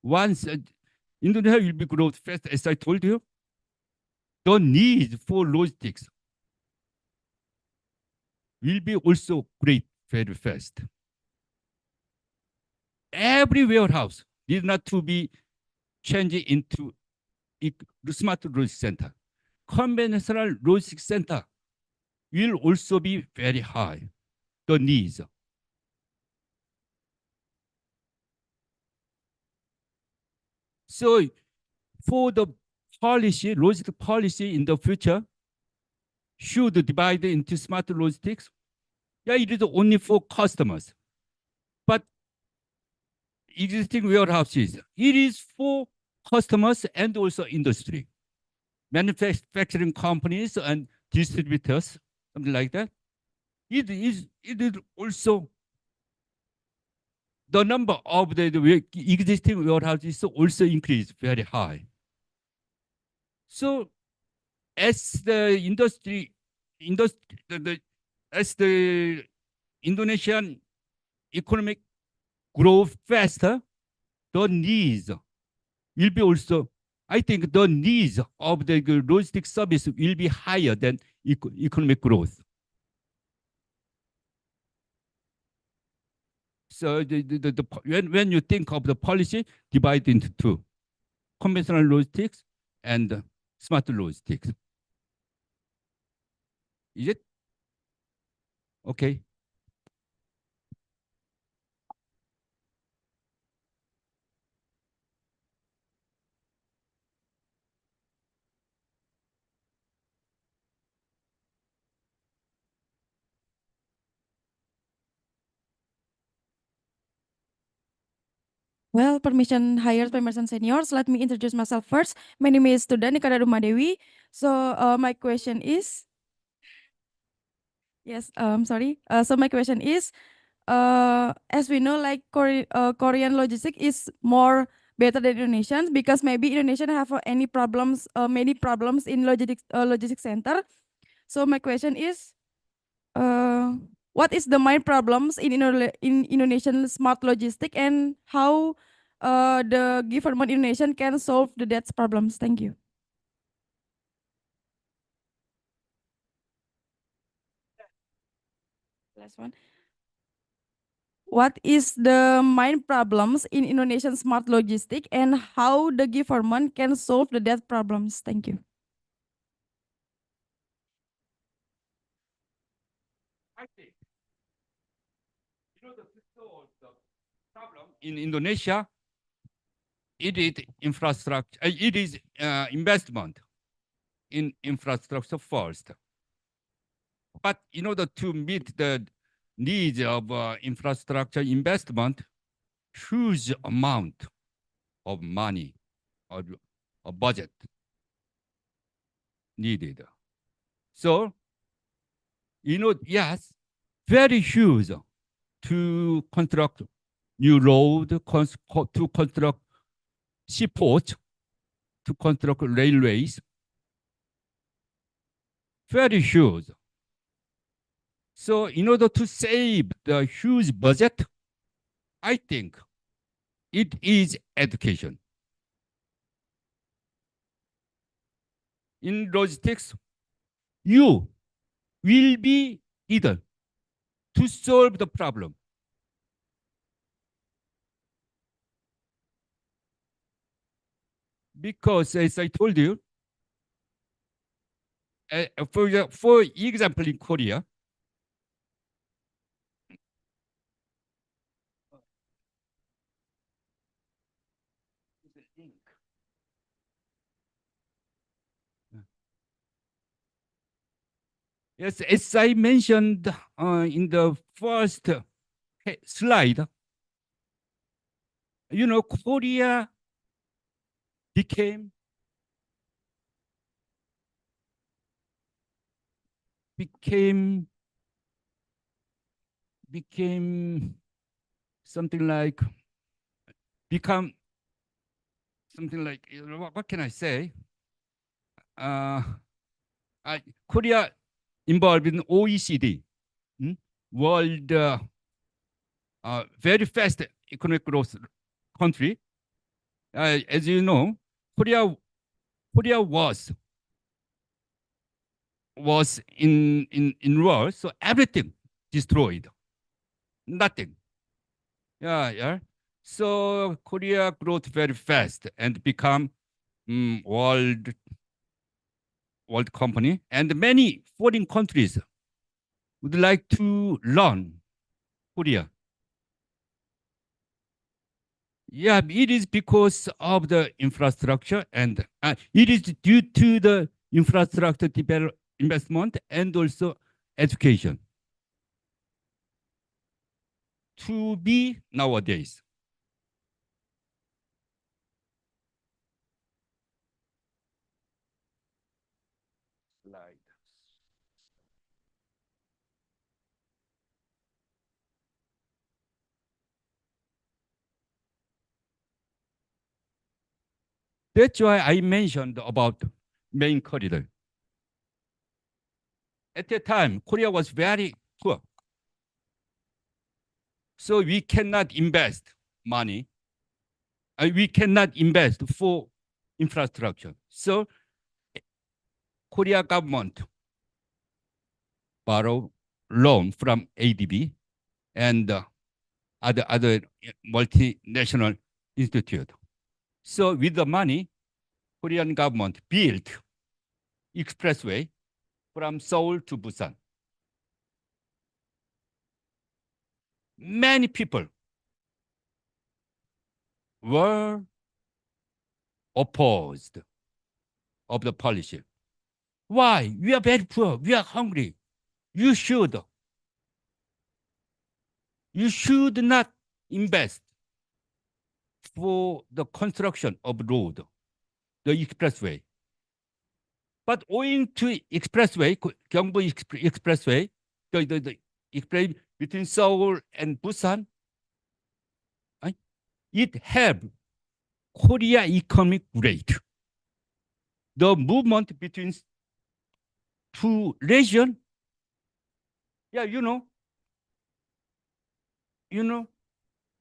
Once Indonesia will be growth fast, as I told you, the need for logistics will be also great very fast. Every warehouse need not to be changed into the smart logistics center. Conventional logistics center will also be very high, the needs. So for the policy, logistic policy in the future, should divide into smart logistics. Yeah, it is only for customers. But existing warehouses, it is for customers and also industry, manufacturing companies and distributors, something like that. It is also the number of the existing warehouses also increased very high. So as the as the Indonesian economic grow faster, the needs will be also, I think the needs of the logistics service will be higher than economic growth. So when you think of the policy, divide into two: conventional logistics and smart logistics. Is it okay? Well, permission hires, permission seniors. Let me introduce myself first. My name is Tudani Dewi. So my question is, yes, sorry. So my question is, as we know, like Korean logistic is more better than Indonesian because maybe Indonesian have any problems, many problems in logistics center. So my question is, what is the main problems in Indonesian smart logistic and how the government Indonesian can solve the that problems? Thank you. Last one. What is the main problems in Indonesian smart logistic and how the government can solve the that problems? Thank you. I think the problem in Indonesia. It is infrastructure. It is investment in infrastructure first. But in order to meet the needs of infrastructure investment, huge amount of money or a budget needed. So, yes, very huge to construct new road, to construct seaports, to construct railways. Very huge. So in order to save the huge budget, I think it is education. In logistics, you will be either to solve the problem. Because as I told you, for example, in Korea, yes, as I mentioned in the first slide, Korea became something like become something like what can I say? Korea involved in OECD, world very fast economic growth country. As you know, Korea was in war, so everything destroyed, nothing. Yeah. So Korea growth very fast and become world company, and many foreign countries would like to learn Korea. Yeah, it is because of the infrastructure, and it is due to the infrastructure investment and also education to be nowadays. Slide. That's why I mentioned about main corridor. At that time, Korea was very poor. So we cannot invest money. We cannot invest for infrastructure. So Korea government borrow loan from ADB and other multinational institute. So with the money, Korean government built expressway from Seoul to Busan. Many people were opposed of the policy. Why? We are very poor. We are hungry. You should not invest for the construction of road, the expressway. But owing to expressway, Gyeongbu Expressway, the expressway between Seoul and Busan, it helped Korea economic growth. The movement between two regions, yeah,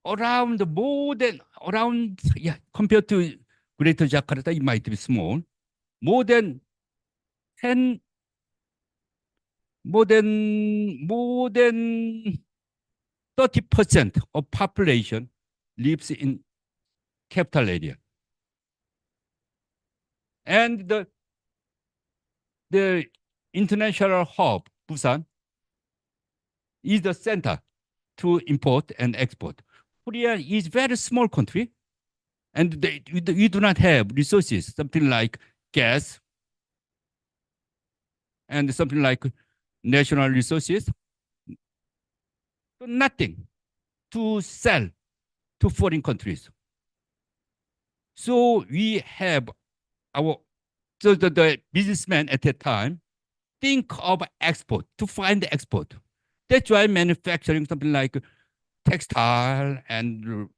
around more than compared to Greater Jakarta, it might be small, more than 10, more than 30% of population lives in capital area. And the international hub, Busan, is the center to import and export. Korea is a very small country, and we do not have resources, something like gas and something like national resources. Nothing to sell to foreign countries. So we have the businessmen at that time think of export, to find the export. That's why manufacturing something like textile and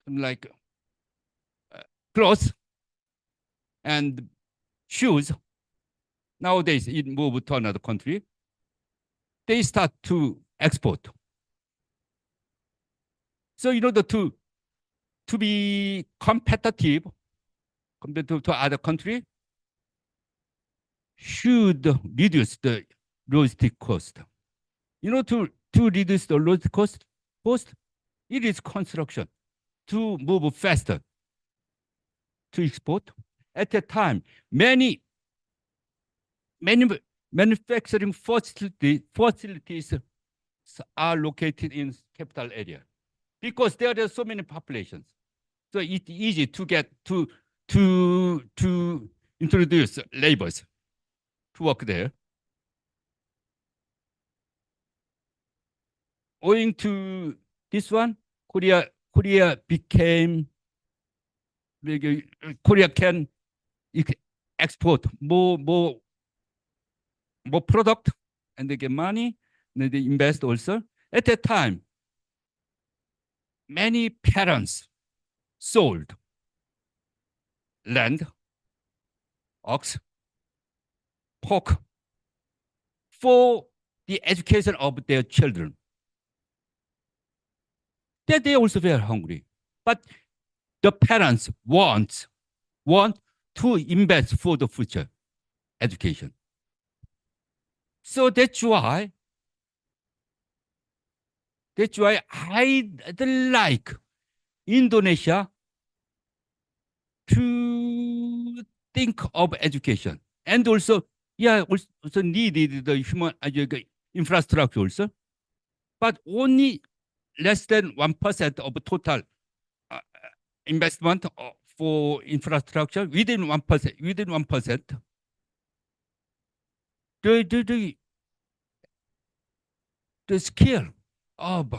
like clothes and shoes. Nowadays, it moved to another country. They start to export. So to be competitive compared to other country, should reduce the logistic cost. To reduce the logistic cost, it is construction to move faster to export. At that time, many manufacturing facilities are located in capital area because there are so many populations. So it's easy to get to introduce laborers to work there. Owing to this one, Korea became, Korea can export more product, and they get money, and they invest also. At that time, many parents sold land, ox, pork for the education of their children. That they also very hungry. But the parents want to invest for the future education. So that's why I'd like Indonesia to think of education, and also needed the human infrastructure also, but only less than 1% of total investment for infrastructure. Within 1%, the skill of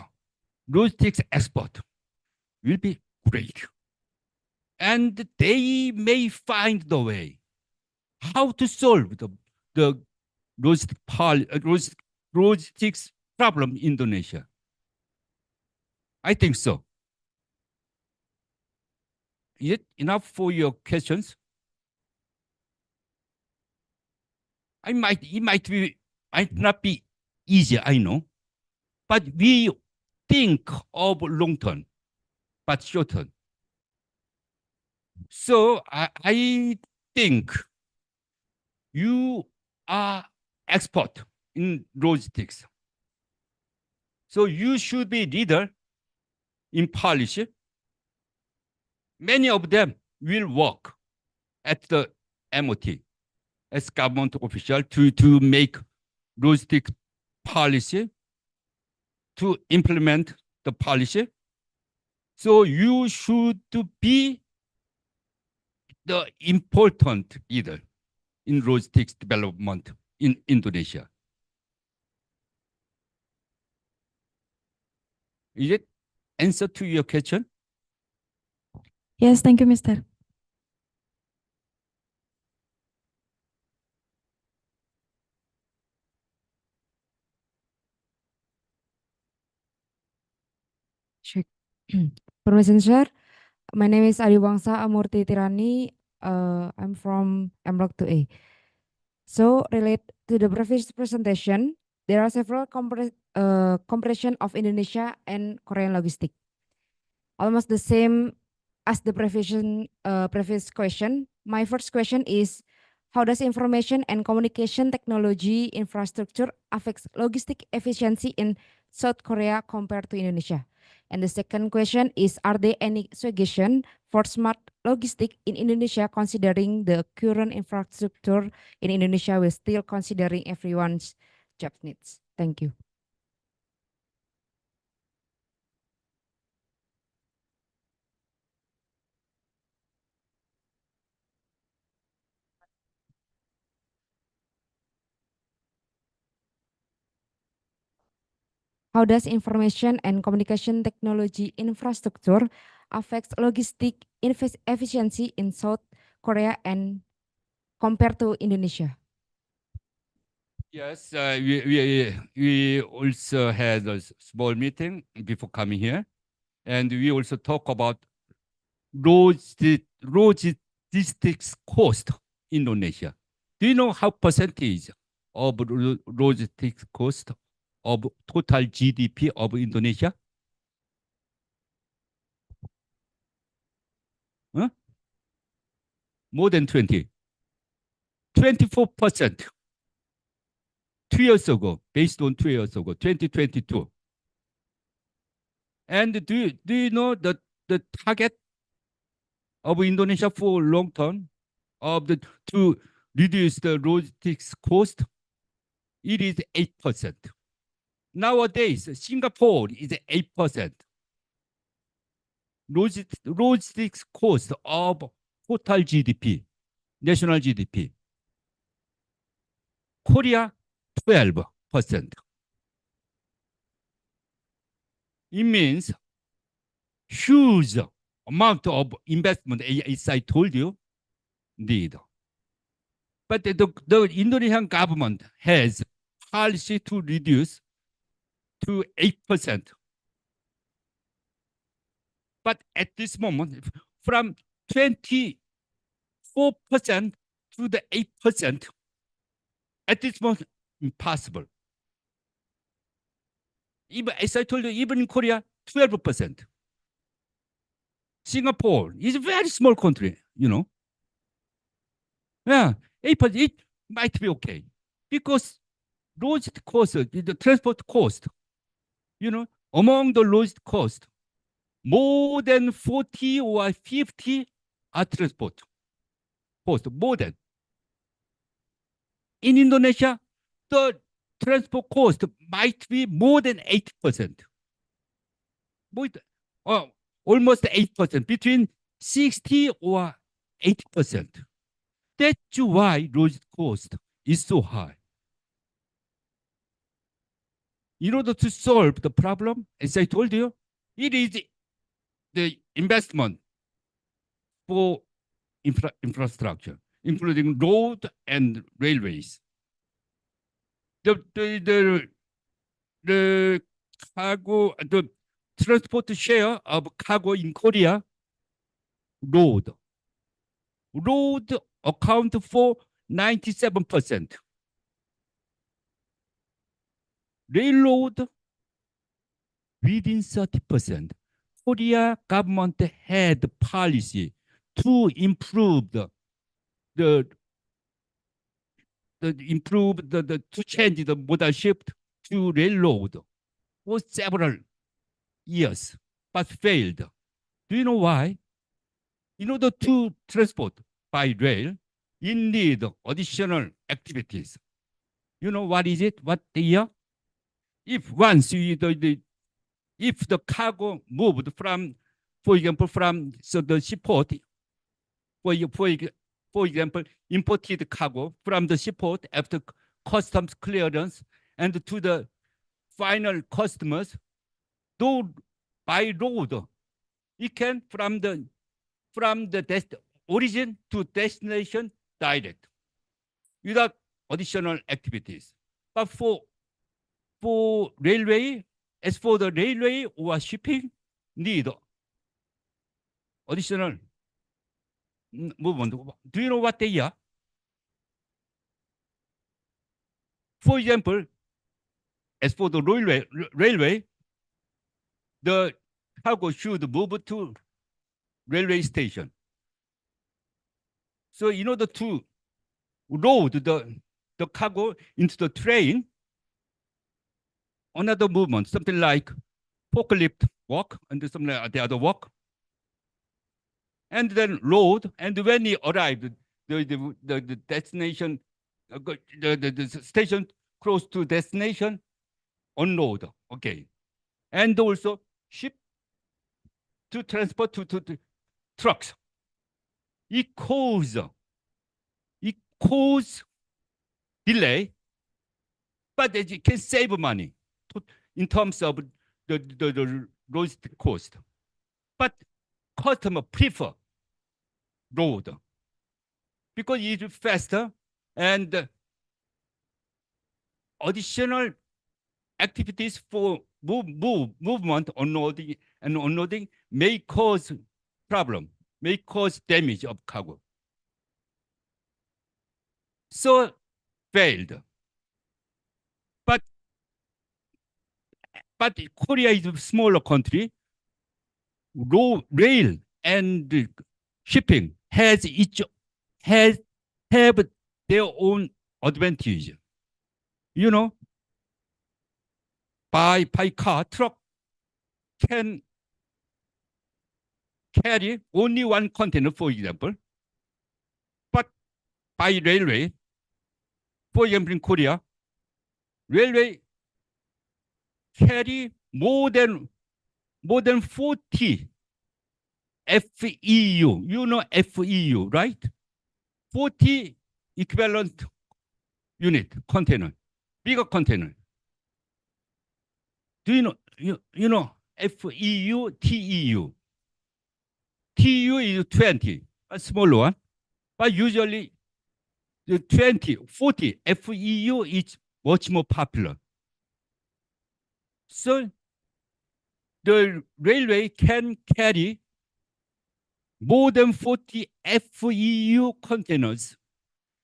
logistics export will be great. And they may find the way how to solve the logistics problem in Indonesia. I think so. Is it enough for your questions? It might not be easy, I know, but we think of long term, but short term. So I think you are expert in logistics. So you should be leader in policy. Many of them will work at the MOT as government official to make logistic policy, to implement the policy. So you should be the important leader in logistics development in Indonesia. Is it answer to your question? Yes, thank you, Mr. Check. Permission, sir. My name is Adiwangsa Amurti Tirani. I'm from MLOC 2A. So, relate to the previous presentation, there are several comparison of Indonesia and Korean logistic. Almost the same as the previous question. My first question is, how does information and communication technology infrastructure affects logistic efficiency in South Korea compared to Indonesia? And the second question is, are there any suggestion for smart logistic in Indonesia considering the current infrastructure in Indonesia will still considering everyone's job needs? Thank you. How does information and communication technology infrastructure affects logistic efficiency in South Korea and compared to Indonesia? Yes, we also had a small meeting before coming here, and we also talk about logistics cost in Indonesia. Do you know how percentage of logistics cost of total GDP of Indonesia? Huh? More than 20. 24%. 2 years ago, based on 2 years ago, 2022. And do you know the target of Indonesia for long term to reduce the logistics cost? It is 8%. Nowadays, Singapore is 8%. Logistics cost of total GDP, national GDP. Korea, 12%. It means huge amount of investment, as I told you, need. But the Indonesian government has policy to reduce to 8%. But at this moment, from 24% to the 8%, at this moment, impossible. Even, as I told you, even in Korea, 12%. Singapore is a very small country, you know. Yeah, 8%, it might be okay. Because logistic cost, the transport cost, you know, among the lowest cost, more than 40 or 50 are transport cost, more than. In Indonesia, the transport cost might be more than 8%. Almost 8%, between 60 or 80%. That's why logistic cost is so high. In order to solve the problem, as I told you, it is the investment for infrastructure, including road and railways. The cargo, the transport share of cargo in Korea, road account for 97%. Railroad within 30%. Korea government had policy to improve to change the modal shift to railroad. for several years, but failed. Do you know why? In order to transport by rail, you need additional activities. You know what is it? What they are? If once if the cargo moved from, for example, from the seaport, for example, imported cargo from the seaport after customs clearance and to the final customers, though by road, it can from the origin to destination direct without additional activities. But for railway, as for the railway or shipping, need additional movement. Do you know what they are? For example, as for the railway, the cargo should move to railway station. So in order to load the cargo into the train, another movement, something like forklift walk and something like the other walk, and then load. And when he arrived, the destination, the station close to destination, unload. Okay, and also ship to transport to trucks. It causes delay, but it can save money in terms of the logistic cost. But customer prefer road because it's faster and additional activities for movement, unloading and unloading may cause problem, may cause damage of cargo. So failed. But Korea is a smaller country. Rail and shipping have their own advantage. You know, by car, truck can carry only one container, for example. But by railway, for example, in Korea, railway carry more than 40 FEU. You know FEU, right? 40 equivalent unit container, bigger container. Do you know? You know FEU, TEU. TEU is 20, a smaller one, but usually the 40 FEU is much more popular. So the railway can carry more than 40 FEU containers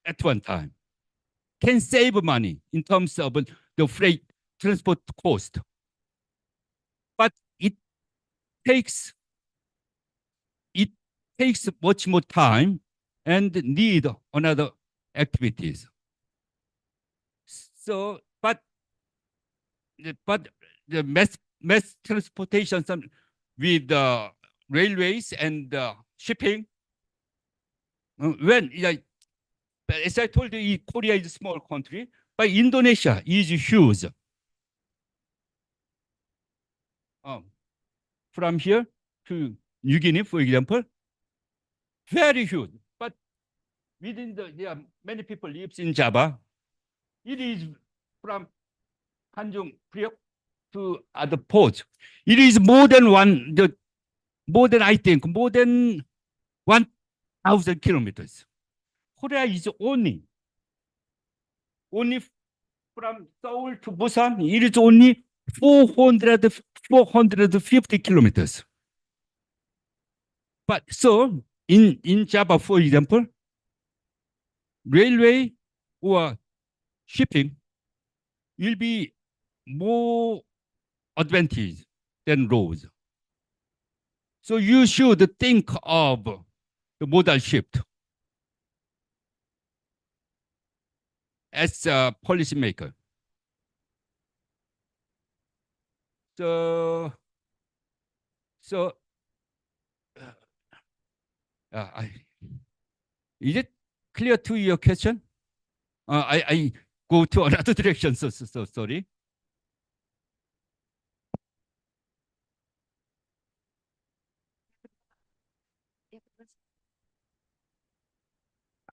at one time. Can save money in terms of the freight transport cost. But it takes much more time and need another activities. So, but the mass transportation with railways and shipping, when as I told you, Korea is a small country, but Indonesia is huge. From here to New Guinea, for example, very huge. But within there are many people lives in Java. It is from Tanjung Priok to other ports. It is more than I think more than 1,000 kilometers. Korea is only from Seoul to Busan. It is only 450 kilometers. But so in Java, for example, railway or shipping will be more advantage than roads. So you should think of the modal shift as a policymaker. So, so, is it clear to your question? I go to another direction. So sorry.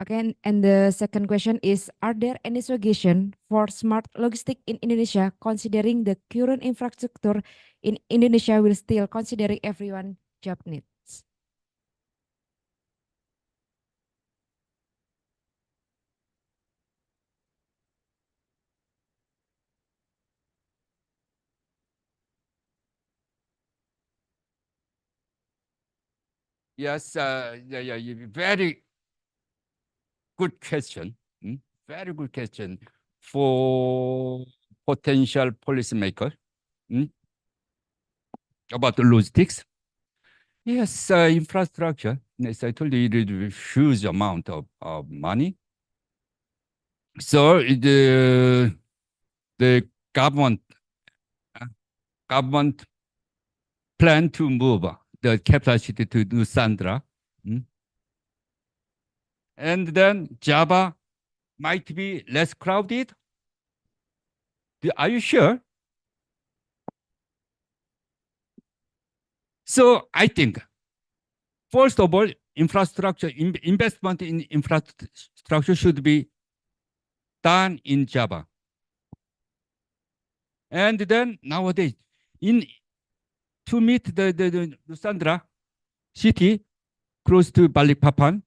Okay, and the second question is, are there any suggestion for smart logistic in Indonesia, considering the current infrastructure in Indonesia will still considering everyone job needs? Yes, very good question. Very good question for potential policymaker about the logistics. Yes, infrastructure. As I told you, it is a huge amount of money. So the government plan to move the capital city to Nusantara. And then Java might be less crowded. Are you sure? So I think, first of all, investment in infrastructure should be done in Java. And then nowadays, to meet the Nusantara city close to Balikpapan,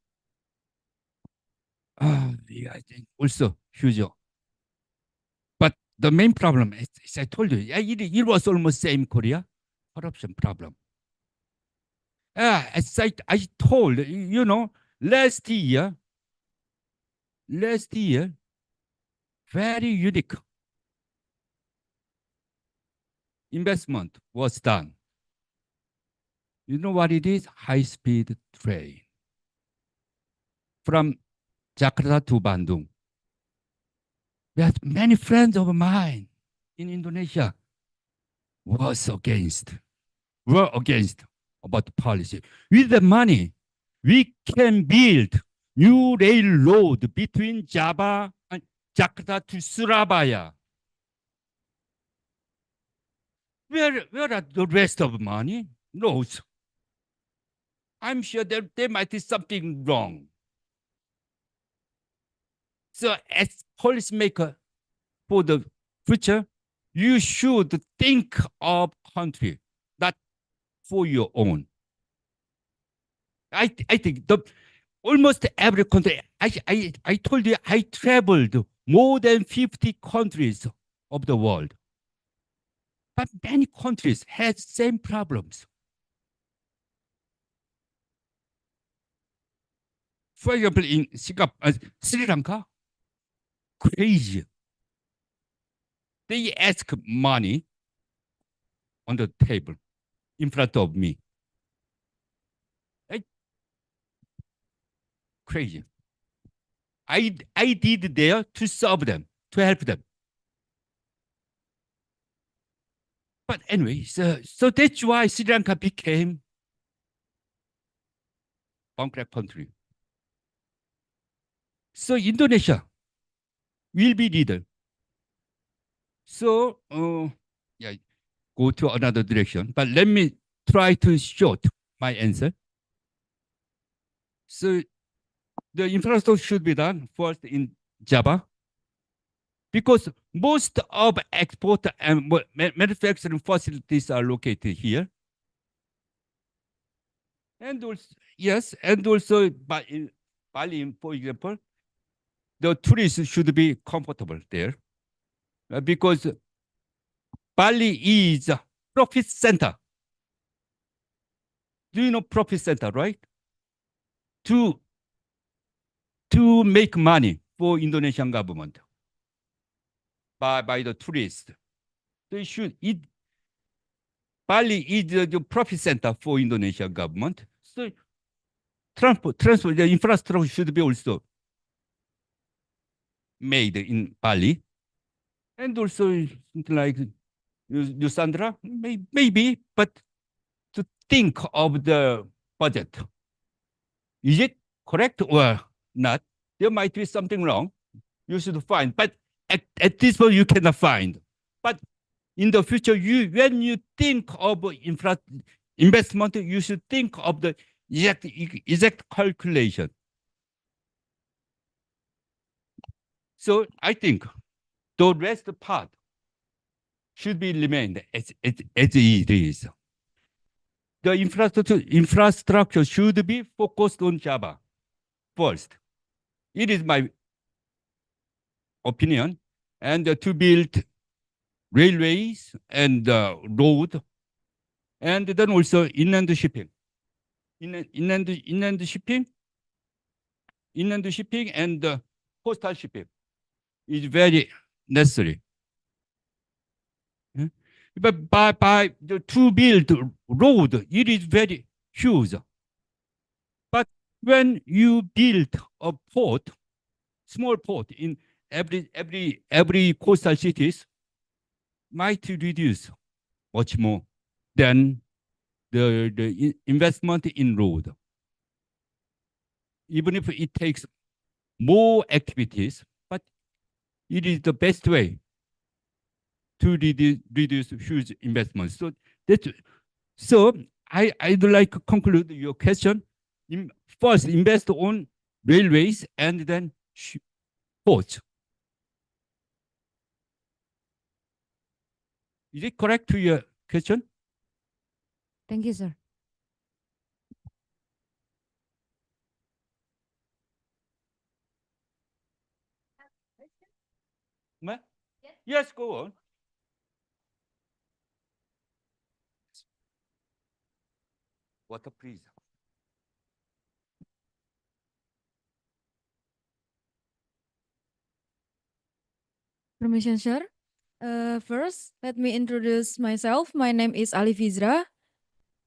yeah, I think also huge. But the main problem, as I told you, it was almost same Korea, corruption problem. As I told, last year, very unique investment was done. You know what it is? High-speed train from Jakarta to Bandung. There's many friends of mine in Indonesia were against about the policy. With the money, we can build new railroad between Java and Jakarta to Surabaya. Where are the rest of money? No. I'm sure there might be something wrong. So as policymaker for the future, you should think of country, not for your own. I think almost every country, I told you I traveled more than 50 countries of the world. But many countries had same problems. For example, in Sri Lanka, crazy. They ask money on the table in front of me. Crazy. I did there to serve them, to help them. But anyway, so that's why Sri Lanka became bankrupt country. So Indonesia will be leader. So yeah, go to another direction. But let me try to short my answer. So the infrastructure should be done first in Java, because most of export and manufacturing facilities are located here. And also, yes, and also in Bali, for example, the tourists should be comfortable there, because Bali is a profit center. Do you know profit center, right? To make money for Indonesian government by the tourists. So Bali is the profit center for Indonesian government. So transport, the infrastructure should be also made in Bali. And also something like Sandra? Maybe, but to think of the budget. Is it correct or not? There might be something wrong. You should find, but at this point you cannot find. But in the future, when you think of investment, you should think of the exact calculation. So I think the rest part should be remained as it is. The infrastructure should be focused on Java first. It is my opinion. And to build railways and road, and then also inland shipping. Inland shipping and coastal shipping is very necessary. But by to build road, it is very huge. But when you build a port, small port in every coastal cities, might reduce much more than the investment in road. Even if it takes more activities, but it is the best way to reduce huge investments. So I'd like to conclude your question. First, invest on railways and then ports. Is it correct to your question? Thank you, sir. Yes, go on. Water, please. Permission, sir. First, let me introduce myself. My name is Ali Fizra,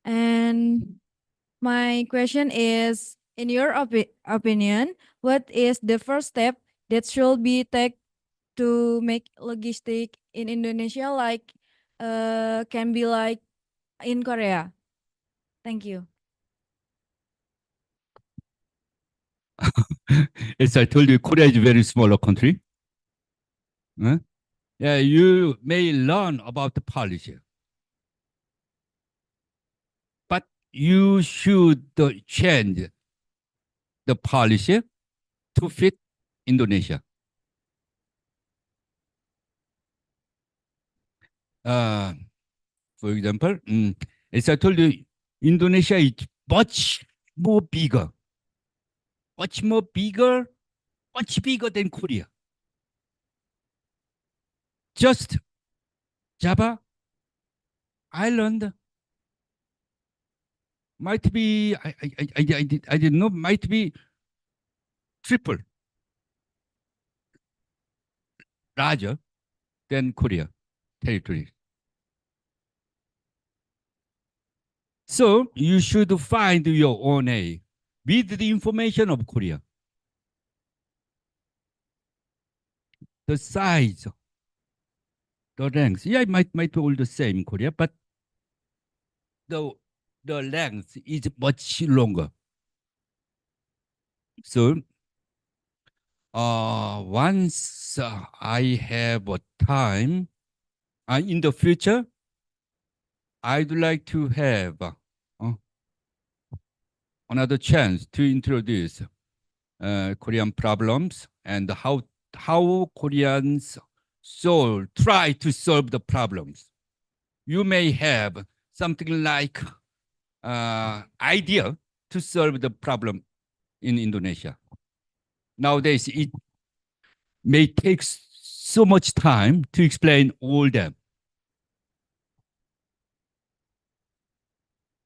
and my question is: in your opinion, what is the first step that should be taken to make logistic in Indonesia can be like in Korea? Thank you. As I told you, Korea is a very smaller country. Yeah, you may learn about the policy, but you should change the policy to fit Indonesia. For example, as I told you, Indonesia is much more bigger than Korea. Just Java Island might be, I didn't know, might be triple larger than Korea territory. So you should find your own way with the information of Korea. The size, the length, yeah, it might be all the same in Korea, but the length is much longer. So once I have a time, in the future, I'd like to have another chance to introduce Korean problems and how Koreans try to solve the problems. You may have something like idea to solve the problem in Indonesia. Nowadays, it may take so much time to explain all them.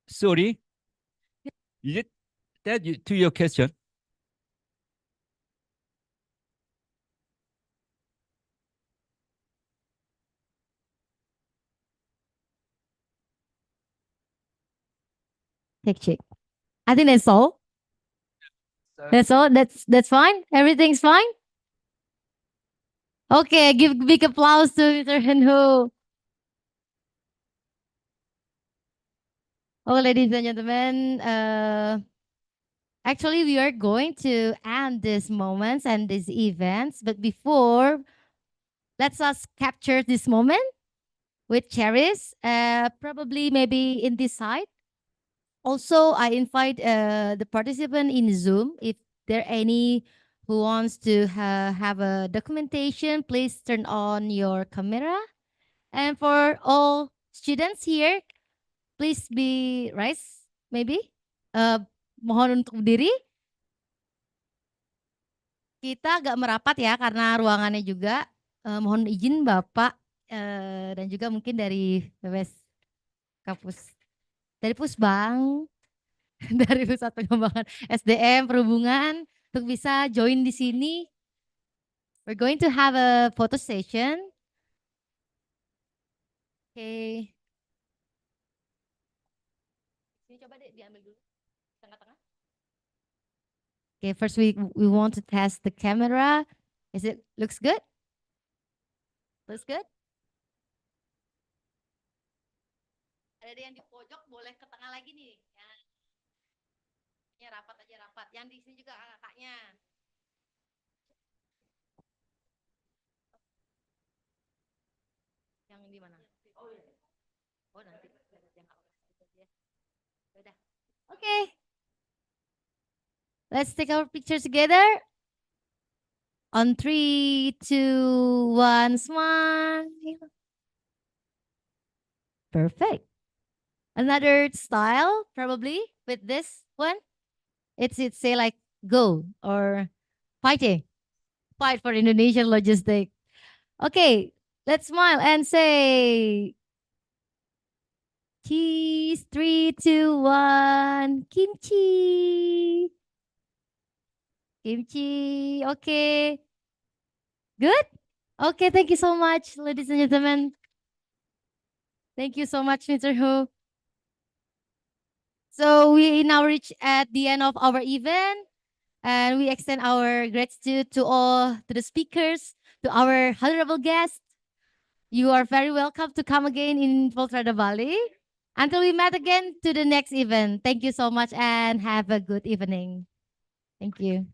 Sorry, is it that to your question? Check. I think that's all. That's all. That's fine. Everything's fine. Okay, give big applause to Mr. Henho. Oh, ladies and gentlemen, actually, we are going to end these moments and these events. But before, let's us capture this moment with Charis, probably maybe in this side. Also, I invite the participant in Zoom. If there any who wants to have a documentation, please turn on your camera. And for all students here, please be rise, maybe. Mohon untuk berdiri. Kita agak merapat ya karena ruangannya juga. Mohon izin Bapak dan juga mungkin dari BPS Kapus, dari Pusbang, dari Pusat Pengembangan SDM Perhubungan untuk bisa join di sini. We're going to have a photo session. Oke. Ini coba deh diambil dulu tengah-tengah. Okay, first we want to test the camera. Is it looks good? Looks good? Ada yang di pojok boleh ke tengah lagi nih. Ya rapat aja rapat. Yang di sini juga kakaknya. Yang di mana? Oh iya. Oh nanti. Udah. Okay. Let's take our picture together. On 3, 2, 1, smile. Perfect. Another style, probably with this one. It's say like go or fighting. Fight for Indonesian logistic. Okay, let's smile and say cheese. 3, 2, 1. Kimchi. Kimchi. Okay. Good? Okay, thank you so much, ladies and gentlemen. Thank you so much, Mr. Hu. So we now reach at the end of our event, and we extend our gratitude to all to the speakers, to our honorable guests. You are very welcome to come again in Voltrada Bali. Until we meet again to the next event. Thank you so much and have a good evening. Thank you.